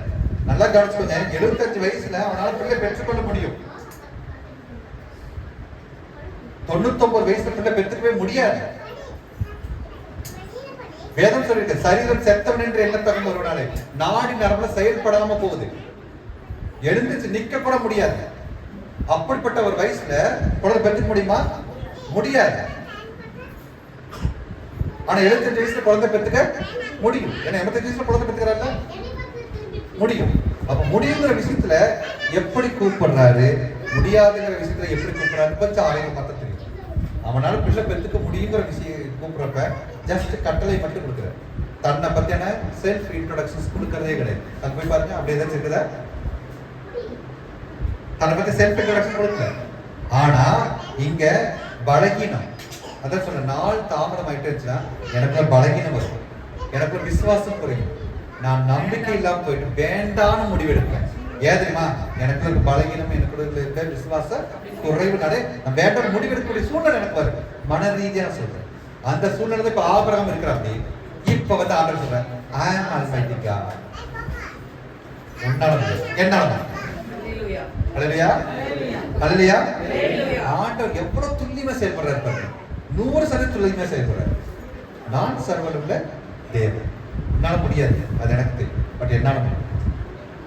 நல்லா கவனிச்சுக்கோங்க, 75 வயசுல அவனால பிள்ளை பெற்றுக்கொள்ள முடியும். 99 வயசுல பிள்ளை பெற்றுக்கவே முடியாது. வேதம் சொல்லிருக்கு, சரீரம் செத்தவன் என்று எண்ணத்தவன் ஒருவனாலே நாடி நரம்புல செயல்படாம போகுது, எழுந்துச்சு நிக்க கூட முடியாது. அப்படிப்பட்ட ஒரு வயசுல குழந்தை பெற்றுக்க முடியுமா? முடியாது. ஆனா 75 வயசுல குழந்தை பெற்றுக்க முடியும். ஏன்னா 85 வயசுல குழந்தை பெற்றுக்கிறாங்க முடியும். அப்ப முடியுங்கிற விஷயத்துல எப்படி கூப்பிடுறாரு, முடியாதுங்கிற விஷயத்துல எப்படி கூப்பிடுறாரு கொஞ்சம் ஆராய்ந்து பார்த்தா தெரியும். அவனால பிள்ளை பெற்றுக்க முடியுங்கிற விஷயம் கூப்பிடுறப்ப ஜஸ்ட் கட்டளை மட்டும் கொடுக்குறாரு. தன்னை பத்தியான செல்ஃப் இன்ட்ரோடக்ஷன்ஸ் கொடுக்கறதே கிடையாது. அது போய் பாருங்க, அப்படி ஏதாச்சும் இருக்குதா? தன்னை பத்தி செல்ஃப் இன்ட்ரோடக்ஷன் கொடுக்கல. ஆனா இங்க பலகீனம், அதான் சொல்ற, நாள் தாமதம் ஆயிட்டு இருந்துச்சுன்னா எனக்குள்ள பலகீனம் வரும், எனக்குள்ள விசுவாசம் குறையும், நான் நம்பிக்கை இல்லாம போயிட்டு வேண்டான்னு முடிவெடுப்பேன். ஏன் தெரியுமா? எனக்கு ஒரு பலகீனம், எனக்கு இருக்க விசுவாச குறைவுனாலே நான் வேண்டாம் முடிவெடுக்கக்கூடிய சூழ்நிலை எனக்கு வரும். மன ரீதியா சொல்றேன். அந்த சூழ்நிலை இப்ப ஆபிரகாம் இருக்கிறாங்க. இப்ப வந்து ஆண்டவர் சொல்றேன், ஐ அம் ஆல்மைட்டி காட், உன்னால என்னால. ஹல்லேலூயா, ஹல்லேலூயா. ஆண்டவர் எவ்வளவு துல்லியமா செயல்படுறாரு பாருங்க, 100% துல்லியமா செயல்படுறாரு. நான் சர்வவல்லமை தேவன், என்னால முடியாது, அது எனக்கு தெரியும், பட் என்னால முடியும்.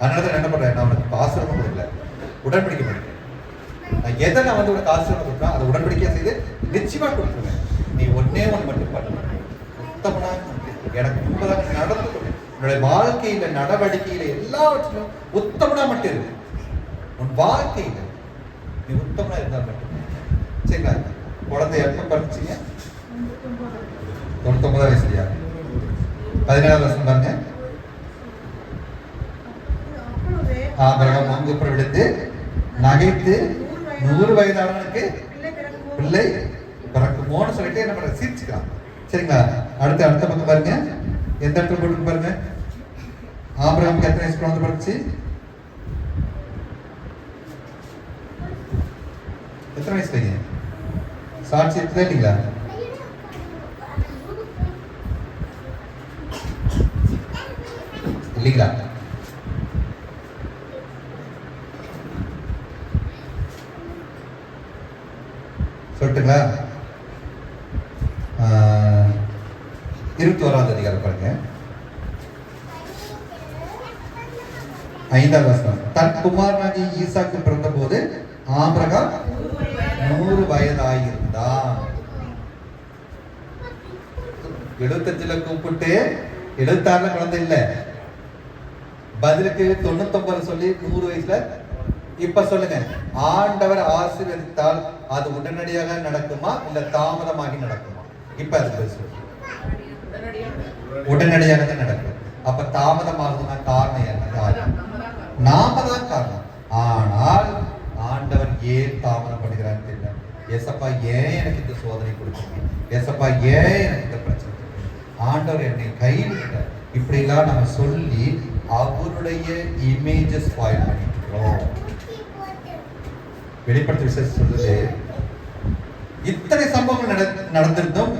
அதனாலதான் என்ன பண்றேன், நான் உனக்கு ஆசீர்வாதம் கொடுக்கல, உடன்படிக்கை பண்ணிட்டேன். நான் எதை நான் வந்து உனக்கு ஆசீர்வாதம் கொடுத்தேன் அதை உடன்படிக்கையா செய்து நிச்சயமா கொடுத்துருவேன். நீ ஒன்னே ஒன்று மட்டும் பண்ண, உத்தமனா எனக்கு முன்பதாக நடந்து கொண்டு உன்னுடைய வாழ்க்கையில நடவடிக்கையில எல்லாவற்றிலும் உத்தமனா மட்டும் இருக்கு. உன் வாழ்க்கையில நீ உத்தமனா இருந்தா மட்டும். சரிங்களா? குழந்தை எப்ப பிறந்துச்சிங்க? 99 வயசுலயா? 17 வருஷம் பாருங்க. ஆபிரகாம் மங்குப்புற விழுந்து நகைத்து 100 வயதானவனுக்கு பிள்ளை பிறக்குமோன்னு சொல்லிட்டு என்ன பண்ற, சிரிச்சுக்கலாம். சரிங்களா? அடுத்த பக்கம் பாருங்க, எந்த இடத்துல போட்டு பாருங்க. ஆபிரகாமுக்கு எத்தனை வயசு குழந்தை பிறந்துச்சு? எத்தனை வயசு பையன்? சாட்சி எடுத்ததே இல்லைங்களா? இல்லைங்களா? சொல்லட்டுங்களா? 21வது அதிகாரம் பாருங்க, 5வது வசனம். தன் குமாரனாகிய ஈசாக்கு பிறந்த போது ஆபிரகாம் 100 வயதாயிருந்தான். 75ல கூப்பிட்டு 76ல குழந்தை இல்ல, பதிலுக்கு 99 சொல்லி 100 வயசுல. இப்ப சொல்லுங்க, ஆண்டவர் ஆசீர்வதித்தால் அது உடனடியாக நடக்குமா இல்ல தாமதமாகி நடக்குமா? இப்ப அது உடனடியாக தான் நடக்கும். அப்ப தாமதமாகுதுன்னா காரணம் என்ன? நாம தான் காரணம். ஆனால் ஆண்டவர் ஏன் தாமதம் பண்ணுகிறான்னு தெரியல. ஏசப்பா ஏன் எனக்கு இந்த சோதனை கொடுக்கணும், ஏசப்பா ஏன் எனக்கு இந்த பிரச்சனை, ஆண்டவர் என்னை கைவிட்டார், இப்படி எல்லாம் நம்ம சொல்லி அவருடைய இமேஜஸ் ஸ்பாயில் பண்ணிக்கிறோம். வெளிப்படுத்த விசேஷம் சொல்லுது, இத்தனை சம்பவங்கள் நடந்திருந்தும்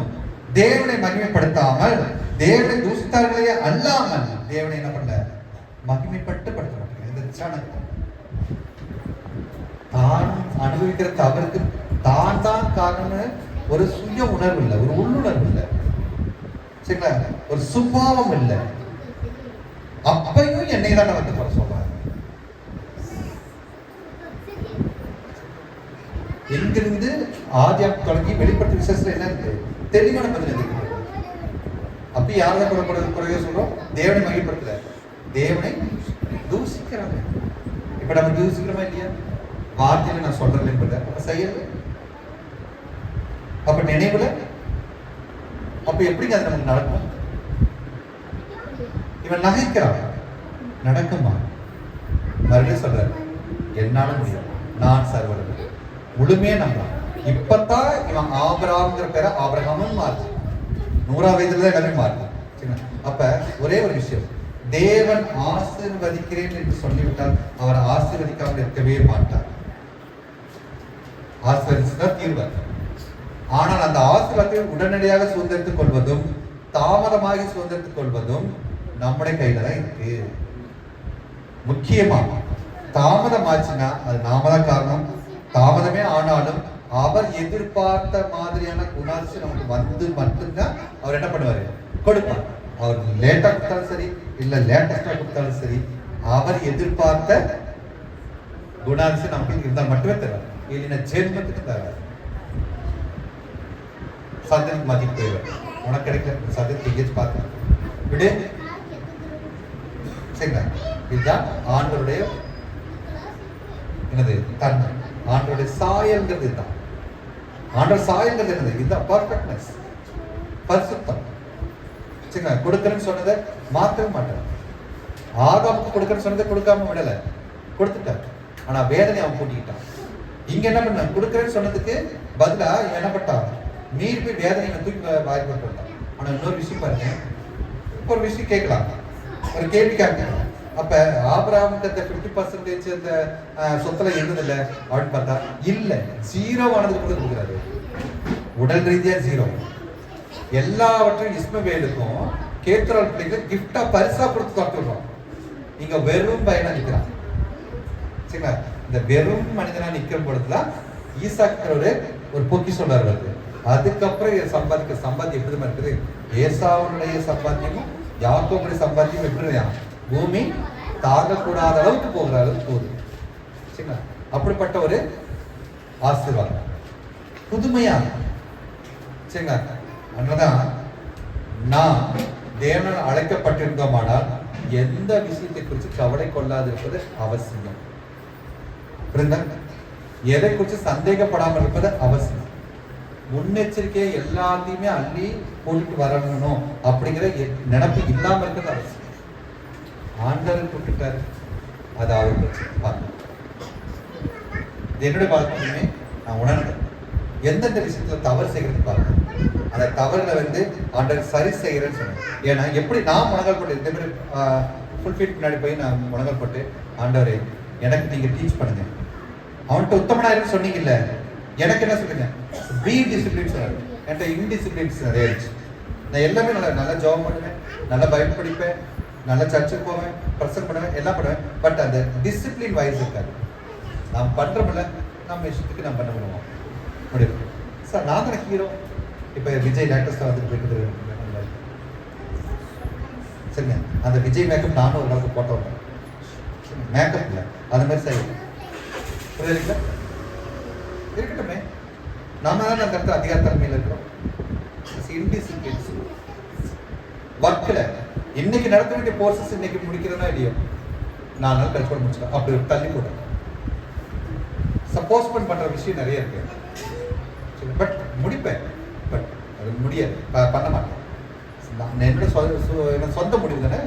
தேவனை மகிமைப்படுத்தாமல், தேவனை தூசித்தார்களே அல்லாமல் தேவனை என்ன பண்ண, மகிமைப்பட்டு படுத்த மாட்டேங்க. இந்த சாணக்கம் தான் அனுபவிக்கிற தவறுக்கு தான் தான் காரணம். ஒரு சுய உணர்வு இல்லை, ஒரு உள்ளுணர்வு இல்லை, சரிங்களா? ஒரு சுபாவம் இல்லை. அப்பையும் என்னை தான் வந்து குறை சொல்றாங்க. எங்கிருந்து ஆதியாம் தொடங்கி வெளிப்படுத்த விசேஷத்துல என்ன இருக்கு? தெளிவான பதில் இருக்கு. அப்ப யாரை குறைய சொல்றோம்? தேவனை மகிழ்படுத்தல, தேவனை தூசிக்கிறாங்க. இப்ப நம்ம தூசிக்கிறோமா இல்லையா? வார்த்தையில நான் சொல்றேன் என்பது, அப்ப செய்யல, அப்ப நினைவுல, அப்ப எப்படிங்க அது நமக்கு நடக்கும்? இவன் நகைக்கிறான், நடக்குமா? மறுபடியும் சொல்றாரு, என்னால முடியும், நான் சர்வவல்லமை, முழுமையா நம்பலாம். இப்பதான் இவன் ஆபிரகாம்ங்கிற பேரை ஆபிரகாமும் மாறுது. 100ஆம் வயதுல எல்லாமே மாறுது. சரிங்களா? அப்ப ஒரே ஒரு விஷயம், தேவன் ஆசீர்வதிக்கிறேன் என்று சொல்லிவிட்டால் அவர் ஆசீர்வதிக்காமல் இருக்கவே மாட்டார். ஆசீர்வதிச்சுதான் தீர்வார். ஆனால் அந்த ஆசீர்வாதத்தை உடனடியாக சுதந்திரத்துக் கொள்வதும் தாமதமாகி சுதந்திரத்துக் கொள்வதும் நம்முடைய கையில தான் இருக்கு. முக்கியமா தாமதமாச்சுன்னா அது நாம தான் காரணம். தாமதமே ஆனாலும் அவர் எதிர்பார்த்த மாதிரியான குணாதிசயம் நமக்கு வந்து மட்டும்தான் அவர் என்ன பண்ணுவாரு, கொடுப்பார். அவர் லேட்டா கொடுத்தாலும் சரி, இல்ல லேட்டஸ்டா கொடுத்தாலும் சரி, அவர் எதிர்பார்த்த குணாதிசயம் நமக்கு இருந்தால் மட்டுமே தருவார். இல்லைன்னா ஜென்மத்துக்கு தருவார். சந்தனுக்கு மதிப்பு போயிடுவார். உனக்கு கிடைக்கிற சந்தனுக்கு எங்கேயாச்சும் பார்த்து விடு. சரிங்களா? இதுதான் ஆண்டவருடைய என்னது தன்மை. ஆண்டவருடைய சாயல்ங்கிறது இதுதான். ஆண்டவர் சாயல்ங்கிறது என்னது? இதுதான் பர்ஃபெக்ட்னஸ், பரிசுத்தம். சரிங்களா? கொடுக்கறேன்னு சொன்னதை மாற்றவே மாட்டார். ஆதாமுக்கு கொடுக்கறேன்னு சொன்னதை கொடுக்காம விடல, கொடுத்துட்டார். ஆனா வேதனை அவன் கூட்டிக்கிட்டான். இங்க என்ன பண்ண, கொடுக்கறேன்னு சொன்னதுக்கு பதிலா என்ன பண்ணான், மீறி போய் வேதனை தூக்கி வாய் போட்டான். ஆனா இன்னொரு விஷயம் பாருங்க, ஒரு விஷயம் கேட்கலாம், ஒரு கேள்வி கேட்கலாம். அப்ப ஆபிரகாமுக்கு அந்த 50% அந்த சொத்துல இருந்ததில்ல அப்படின்னு பார்த்தா இல்ல, 0 ஆனதுக்கு கூட கொடுக்குறாரு. உடல் ரீதியா 0. எல்லாவற்றையும் இஸ்மவேலுக்கும் கேத்ரால் பிள்ளைக்கு கிஃப்டா பரிசா கொடுத்து தட்டுறோம். இங்க வெறும் பையனா நிக்கிறான். சரிங்களா? இந்த வெறும் மனிதனா நிக்கிற பொழுதுதான் ஈசாக்கு ஒரு பொக்கி சொல்றாரு வருது. அதுக்கப்புறம் சம்பாதிக்க சம்பாத்தியம் எப்படி இருக்குது, ஏசாவுடைய சம்பாத்தியமும் யாக்கோபுடைய சம்பாத்தியம் எப்படி பூமி தாங்கக்கூடாத அளவுக்கு போகிற அளவுக்கு போகுது. சரிங்களா? அப்படிப்பட்ட ஒரு ஆசீர்வாதம் புதுமையா. சரிங்களா? அதனாலதான் நாம் தேவனால் அழைக்கப்பட்டிருந்தோமானால் எந்த விஷயத்தை குறித்து கவலை கொள்ளாதிருப்பது அவசியம். புரியுதா? எதை குறித்து சந்தேகப்படாமல் இருப்பது அவசியம். முன்னெச்சரிக்கையை எல்லாத்தையுமே அள்ளி போட்டுட்டு வரணும் அப்படிங்கிற நினைப்பு இல்லாம இருக்கிறது அவசியம். ஆண்டவர் கூப்பிட்டாரு, அது அவர் பார்க்கணும். என்னுடைய வாழ்க்கையுமே நான் உணர்ந்தேன், எந்தெந்த விஷயத்துல தவறு செய்கிறது பார்க்கணும். அந்த தவறுல ஆண்டவர் சரி செய்கிறேன்னு சொன்னேன். ஏன்னா எப்படி நான் முழங்கல் போட்டு இந்த மாதிரி ஃபுல்ஃபிட் முன்னாடி போய் நான் முழங்கல் போட்டு, ஆண்டவரே எனக்கு நீங்க டீச் பண்ணுங்க, அவன்கிட்ட உத்தமனா இருக்கு சொன்னீங்கல்ல, எனக்கு என்ன சொல்லுங்க, பி டிசிப்ளின் சொன்னாரு. என்கிட்ட இன்டிசிப்ளின்ஸ் நிறைய இருந்துச்சு. நான் எல்லாமே நல்லா ஜாப் பண்ணுவேன், நல்லா பைபிள் படிப்பேன், நல்லா சர்ச்சுக்கு போவேன், பிரசங்கம் பண்ணுவேன், எல்லாம் பண்ணுவேன். பட் அந்த டிசிப்ளின் வைஸ் இருக்காது. நாம் பண்றோம்ல, நம்ம இஷ்டத்துக்கு நம்ம பண்ண முடியும் முடியும். சார் நான் தானே ஹீரோ. இப்போ விஜய் லேட்டஸ்டாக வந்துட்டு போயிட்டு சரிங்க, அந்த விஜய் மேக்கப் நானும் ஒரு நாளுக்கு போட்டோம். மேக்கப் இல்லை, அந்த மாதிரி செய்யணும். புரியுதுங்களா? இருக்கட்டுமே, நாம தான் அந்த இடத்துல அதிகார தலைமையில் இருக்கிறோம். இன்டிசிப்ளின்ஸ் ஒர்க்கில் இன்னைக்கு நடத்த வேண்டிய கோர்சஸ் இன்னைக்கு முடிக்கிறதா இல்லையோ, 4 நாள் கழிச்சு முடிச்சிடும். அப்படி தள்ளி போட சப்போஸ்போன் பண்ற விஷயம் நிறைய இருக்கு. பட் முடிப்பேன், பட் அது முடியாது, பண்ண மாட்டேன். என்னோட சொந்த முடிவு தானே,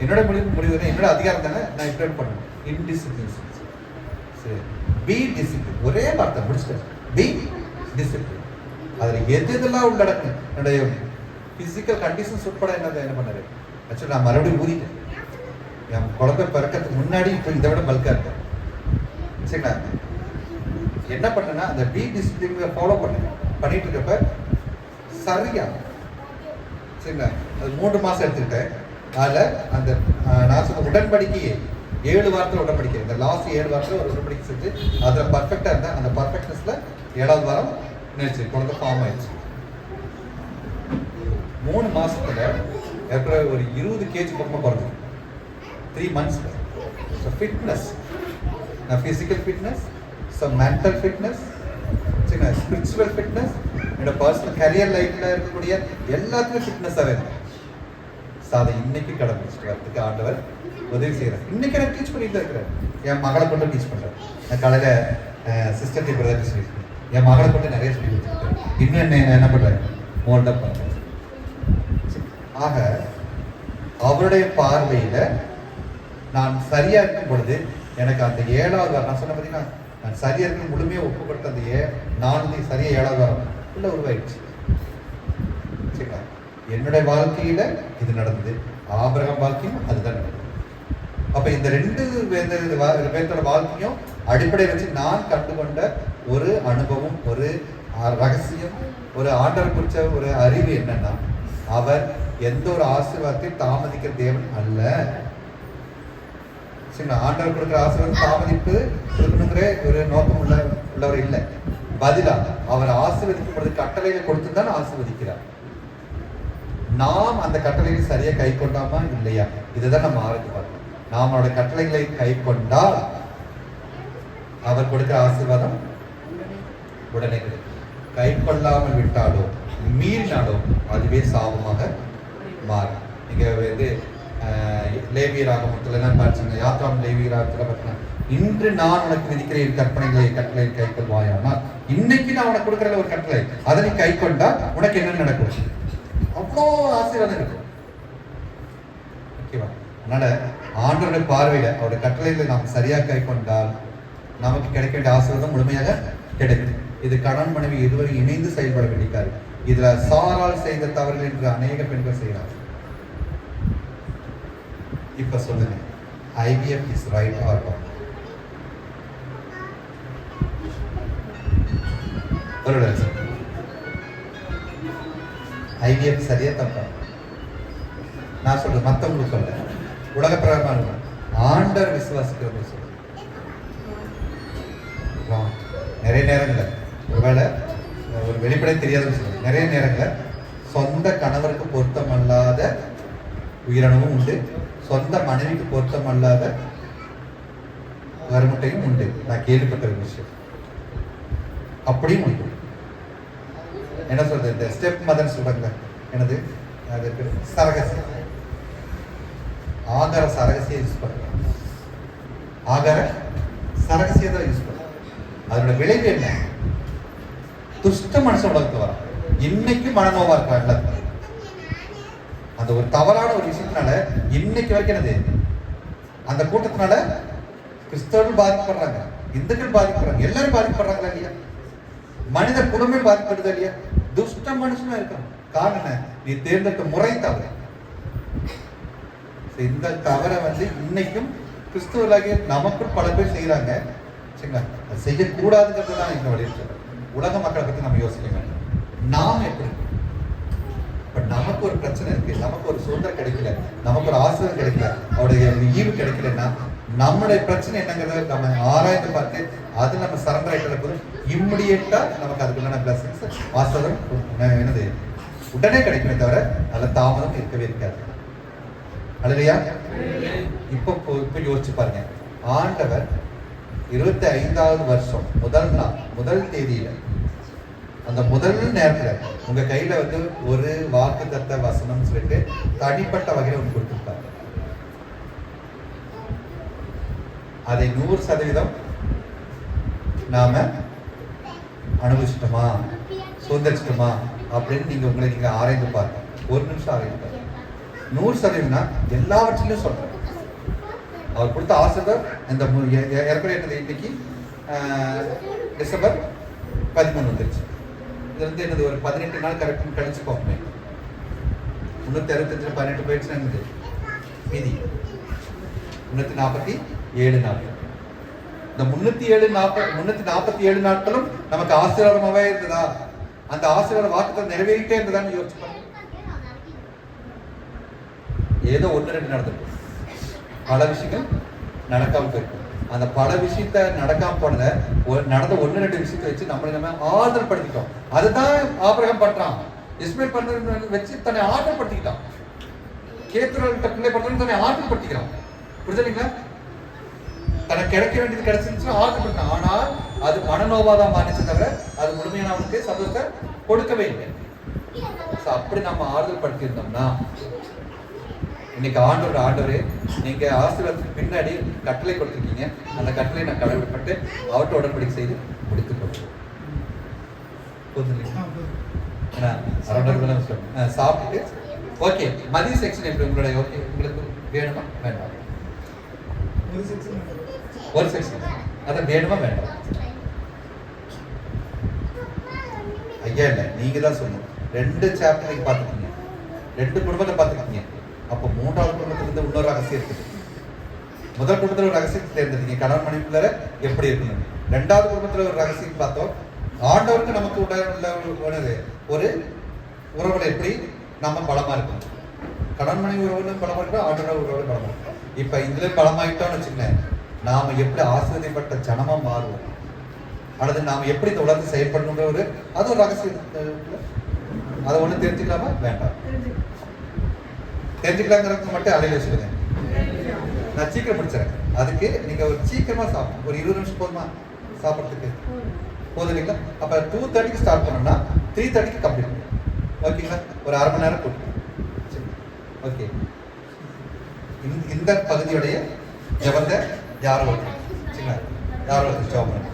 என்னோட முடிவு தானே, என்னோட அதிகாரம் தானே, நான் இப்படி பண்ணணும். இன்டிசிப்ளின்ஸ். சரி, பி டிசிப்ளின். ஒரே வார்த்தை முடிச்சிட்டேன், பி டிசிப்ளின். அதில் எதெல்லாம் உள்ளடக்கு, என்னுடைய பிசிக்கல் கண்டிஷன்ஸ் உட்பட என்ன பண்ணாரு. ஆக்சுவலி நான் மறுபடியும் ஊதிட்டேன். என் குழந்தை பிறக்கிறதுக்கு முன்னாடி இப்போ இதை விட பல்கா இருக்கேன். சரிங்களா? என்ன பண்ணேன்னா அந்த பி டிசிப்ளின் ஃபாலோ பண்ணிட்டு இருக்கப்ப சரியா. சரிங்களா? அது 3 மாசம் எடுத்துக்கிட்டேன். அதில் அந்த நான் சொன்ன உடன்படிக்கையே 7 வாரத்தில் உடன்படிக்கை, இந்த லாஸ்ட் 7 வாரத்தில் ஒரு உடன்படிக்கை செஞ்சு அதில் பர்ஃபெக்டாக இருந்தேன். அந்த பர்ஃபெக்ட்னஸ்ல 7வது வாரம் நினைச்சு குழந்தை ஃபார்ம் ஆயிடுச்சு. 3 மாசத்துல ஏற்கனவே ஒரு 20 kg பக்கமாக குறைஞ்சு 3 months. ஸோ ஃபிட்னஸ், நான் physical fitness, so mental fitness, சரிங்களா, ஸ்பிரிச்சுவல் ஃபிட்னஸ், என்னோட பர்சனல் கரியர் லைஃப்ல இருக்கக்கூடிய எல்லாத்துக்கும் ஃபிட்னஸாகவே இருந்தேன். ஸோ அதை இன்னைக்கு கடைபிடிச்சிட்டு வரதுக்கு ஆண்டவர் உதவி செய்கிறார். இன்னைக்கு எனக்கு டீச் பண்ணிட்டு தான் இருக்கிறேன். என் மகளை கொண்டு டீச் பண்ணுறேன். நான் காலையில் சிஸ்டர் பிரதர் டீச் பண்ணிட்டு என் மகளை கொண்டு நிறைய சொல்லி கொடுத்துருக்கேன். இன்னும் என்ன பண்ணுறேன், மோல்டப் பண்ணுறேன். ஆக அவருடைய பார்வையில நான் சரியா இருக்கும் பொழுது எனக்கு அந்த 7வது வாரம் நான் சொன்ன பார்த்தீங்கன்னா, நான் சரியா இருக்கு முழுமையாக ஒப்பு கொடுத்த அந்த 4 சரியா 7வது வாரம் உள்ள உருவாயிடுச்சு. சரிங்களா? என்னுடைய வாழ்க்கையில இது நடந்தது, ஆபிரகாம் வாழ்க்கையும் அதுதான் நடந்தது. அப்ப இந்த ரெண்டு பேர்த்தோட வாழ்க்கையும் அடிப்படையை வச்சு நான் கண்டுகொண்ட ஒரு அனுபவம், ஒரு ரகசியம், ஒரு ஆண்டவர் குறிச்ச ஒரு அறிவு என்னன்னா, அவர் எந்த ஒரு ஆசீர்வாதத்தை தாமதிக்கிற தேவன் அல்ல. ஆண்டவர் கொடுக்கிற ஆசீர்வாதம் தாமதிப்பு கொடுக்கணுங்கிற ஒரு நோக்கம் உள்ளவர் இல்லை. பதிலா அவர் ஆசீர்வதிக்கப்படுறது கட்டளையில கொடுத்து தான் ஆசீர்வதிக்கிறார். நாம் அந்த கட்டளையை சரியா கை கொண்டாமா இல்லையா, இதுதான் நம்ம ஆராய்ச்சி பார்க்கணும். நாம் அவருடைய கட்டளைகளை கை கொண்டால் அவர் கொடுக்கிற ஆசீர்வாதம் உடனே கிடைக்கும். கை கொள்ளாமல் விட்டாலோ மீறினாலோ அதுவே சாபமாக மாறும். நீங்க லேவியராகமத்துல பார்த்தீங்க, யாத்ராம் லேவியராகத்துல பார்த்தீங்கன்னா, இன்று நான் உனக்கு விதிக்கிற என் கற்பனைகளை கட்டளை கை கொள்வாயானால், இன்னைக்கு நான் உனக்கு கொடுக்குற ஒரு கட்டளை அதை நீ கை கொண்டா உனக்கு என்ன நடக்கும், அவ்வளோ ஆசீர்வாதம் இருக்கும். ஓகேவா? அதனால ஆண்டவருடைய பார்வையில அவருடைய கட்டளைகளை நாம் சரியாக கை கொண்டால் நமக்கு கிடைக்க வேண்டிய ஆசீர்வாதம் முழுமையாக கிடைக்கும். இது கணவன் மனைவி இருவரும் இணைந்து செயல்பட வேண்டியிருக்காரு. இதுல சாரால் செய்த தவறுகள் என்று அநேக பெண்கள் செய்யறாங்க. இப்ப சொல்லுங்க, IVF is right or wrong? IVF சரியா தப்பா? நான் சொல்றேன், மத்தவங்களுக்கு சொல்ல, உலக பிரகாரமான ஆண்டர் விசுவாசிக்கிறது சொல்ல. நிறைய நேரங்கள் ஒருவேளை ஒரு வெளிப்படை தெரியாதுன்னு சொல்லுங்க, நிறைய நேரங்கள் சொந்த கணவருக்கு பொருத்தமல்லாத உயிரினமும் உண்டு, சொந்த மனைவிக்கு பொருத்தமல்லாத கருமுட்டையும் உண்டு. நான் கேள்விப்பட்ட ஒரு விஷயம். அப்படியும் உண்டு. என்ன சொல்றது, இந்த ஸ்டெப் மதர் சொல்றாங்க, எனது அதுக்கு சரகசி, ஆகார சரகசியை யூஸ் பண்றாங்க. ஆகார சரகசியை தான் யூஸ் பண்றாங்க. அதோட விளைவு என்ன? துஷ்ட மனசு உலகத்துக்கு வரும். இன்னைக்கு மனநோவா இருக்காங்கல்ல, அந்த ஒரு தவறான ஒரு விஷயத்தினால இன்னைக்கு வரைக்கும் என்னது, அந்த கூட்டத்தினால கிறிஸ்தவர்கள் பாதிக்கப்படுறாங்க, இந்துக்கள் பாதிக்கப்படுறாங்க, எல்லாரும் பாதிக்கப்படுறாங்களா இல்லையா? மனித குலமே பாதிக்கப்படுதா இல்லையா? துஷ்ட மனுஷனா இருக்கான். காரணம் என்ன? நீ தேர்ந்தெடுத்த முறை தவறு. இந்த தவறை இன்னைக்கும் கிறிஸ்துவர்களாகிய நமக்குள் பல பேர் செய்யறாங்க. சரிங்களா? அது செய்யக்கூடாதுங்கிறது தான் இந்த வலியுறுத்தல். உலக மக்களை பத்தி நம்ம யோசிக்க வேண்டும். நாம் எப்படி, இப்ப நமக்கு ஒரு பிரச்சனை இருக்கு, நமக்கு ஒரு சுதந்திரம் கிடைக்கல, நமக்கு ஒரு ஆசிரியர் கிடைக்கல, அவருடைய ஈவு கிடைக்கலன்னா நம்மளுடைய பிரச்சனை என்னங்கிறத நம்ம ஆராய்ந்து பார்த்து அது நம்ம சரண்டர் ஆகிட்டு போது இம்மிடியேட்டா நமக்கு அதுக்குள்ளான பிளஸிங்ஸ் ஆசிரியம் என்னது உடனே கிடைக்குமே தவிர அதில் தாமதம் இருக்கவே இருக்காது. அல்லையா? இப்போ யோசிச்சு பாருங்க, ஆண்டவர் 25வது வருஷம் முதல் தேதியில, அந்த முதல் நேரத்துல உங்க கையில ஒரு வாக்குத்தத்த வசனம் சொல்லிட்டு தனிப்பட்ட வகையில ஒன்று கொடுத்துருப்பாரு. அதை 100% நாம அனுபவிச்சிட்டோமா, சுதந்திரிச்சிட்டோமா அப்படின்னு நீங்க ஆராய்ந்து பாருங்க. ஒரு நிமிஷம் ஆராய்ந்து பாருங்க. 100%னா எல்லாவற்றிலும் சொல்றேன். அவர் கொடுத்த ஆசிரியர் இந்த ஏற்கனவே இன்னைக்கு டிசம்பர் 13 வந்துருச்சு. இது என்னது ஒரு 18 நாள் கரெக்ட் கழிச்சுக்கோமே. 365 18 போயிடுச்சுன்னா என்னது மீதி 347 நாள். இந்த 347 நாட்களும் நமக்கு ஆசீர்வாதமாவே இருந்ததா? அந்த ஆசீர்வாத வாக்குகள் நிறைவேறிட்டே இருந்ததான்னு யோசிச்சு பாருங்க. ஏதோ 1-2 நடந்தது, பல விஷயங்கள் நடக்காம போயிருக்கும். அந்த பல விஷயத்த நடக்காம போனத நடந்த 1-2 விஷயத்தை வச்சு நம்ம ஆறுதல் படுத்திட்டோம். அதுதான் ஆபிரகாம் பண்றான். இஸ்மேல் பண்றது வச்சு தன்னை ஆறுதல் படுத்திக்கிட்டான். கேத்துரல்கிட்ட பிள்ளை பண்றது தன்னை ஆறுதல் படுத்திக்கிறான். புரிஞ்சுங்களா? தனக்கு கிடைக்க வேண்டியது கிடைச்சிருந்துச்சுன்னா ஆறுதல் படுத்தான். ஆனால் அது மனநோவாதான் மாறிச்சு தவிர அது முழுமையான அவனுக்கு சந்தோஷத்தை கொடுக்கவே இல்லை. அப்படி நம்ம ஆறுதல் படுத்தியிருந்தோம்னா இன்னைக்கு ஆண்டவரே நீங்க ஆசீர்வாதத்துக்கு பின்னாடி கட்டளை கொடுத்துருக்கீங்க, அந்த கட்டளை நான் கடைபிடிப்பட்டு அவர்கிட்ட உடன்படிக்கை செய்து முடித்துக் கொள்வோம். சாப்பிட்டு ஓகே. மதிய செக்ஷன் எப்படி உங்களுடைய? ஓகே, உங்களுக்கு வேணுமா வேண்டாம்? ஒரு செக்ஷன் அதான் வேணுமா வேண்டாம்? ஐயா இல்ல, நீங்க தான் சொல்லணும். 2 சாப்டர் நீங்க பார்த்துக்கீங்க. 2 குடும்பத்தை பார்த்துருக்கீங்க. அப்போ 3வது குடும்பத்துல இருந்து இன்னொரு ரகசியம் இருக்குது. முதல் குடும்பத்துல ஒரு ரகசியத்தை தேர்ந்தெடுத்தீங்க, கணவன் மனைவிக்குள்ள எப்படி இருக்கணும். 2வது குடும்பத்துல ஒரு ரகசியம் பார்த்தோம், ஆண்டவருக்கு நமக்கு உள்ள ஒரு உறவுல எப்படி நம்ம பலமா இருக்கணும். கணவன் மனைவி உறவுன்னு பலமா இருக்கணும், ஆண்டவர் உறவுல பலமா இருக்கும். இப்ப இதுல பலமாயிட்டோம்னு வச்சுக்கோங்க, நாம எப்படி ஆசிரியப்பட்ட ஜனமா மாறுவோம், அல்லது நாம எப்படி இந்த உலகத்தை செயல்படணுன்ற அது ஒரு ரகசியம். அதை ஒண்ணு தெரிஞ்சுக்கலாமா வேண்டாம்? தெரிஞ்சுக்கலாங்கிறது மட்டும் அலையில சொல்லுங்க. நான் சீக்கிரம் முடிச்சிடறேன். அதுக்கு நீங்க ஒரு சீக்கிரமா சாப்பிடும், ஒரு 20 நிமிஷம் போதுமா சாப்பிட்றதுக்கு? போதும் இல்லைங்களா? அப்ப 2:30க்கு ஸ்டார்ட் பண்ணோம்னா 3:30க்கு கம்ப்ளீட் பண்ணும். ஓகேங்களா? ஒரு அரை மணி நேரம் கொடுக்கும். ஓகே, இந்த பகுதியுடைய ஜபத்தை யாரோ சரிங்களா, யாரோ ஜபம்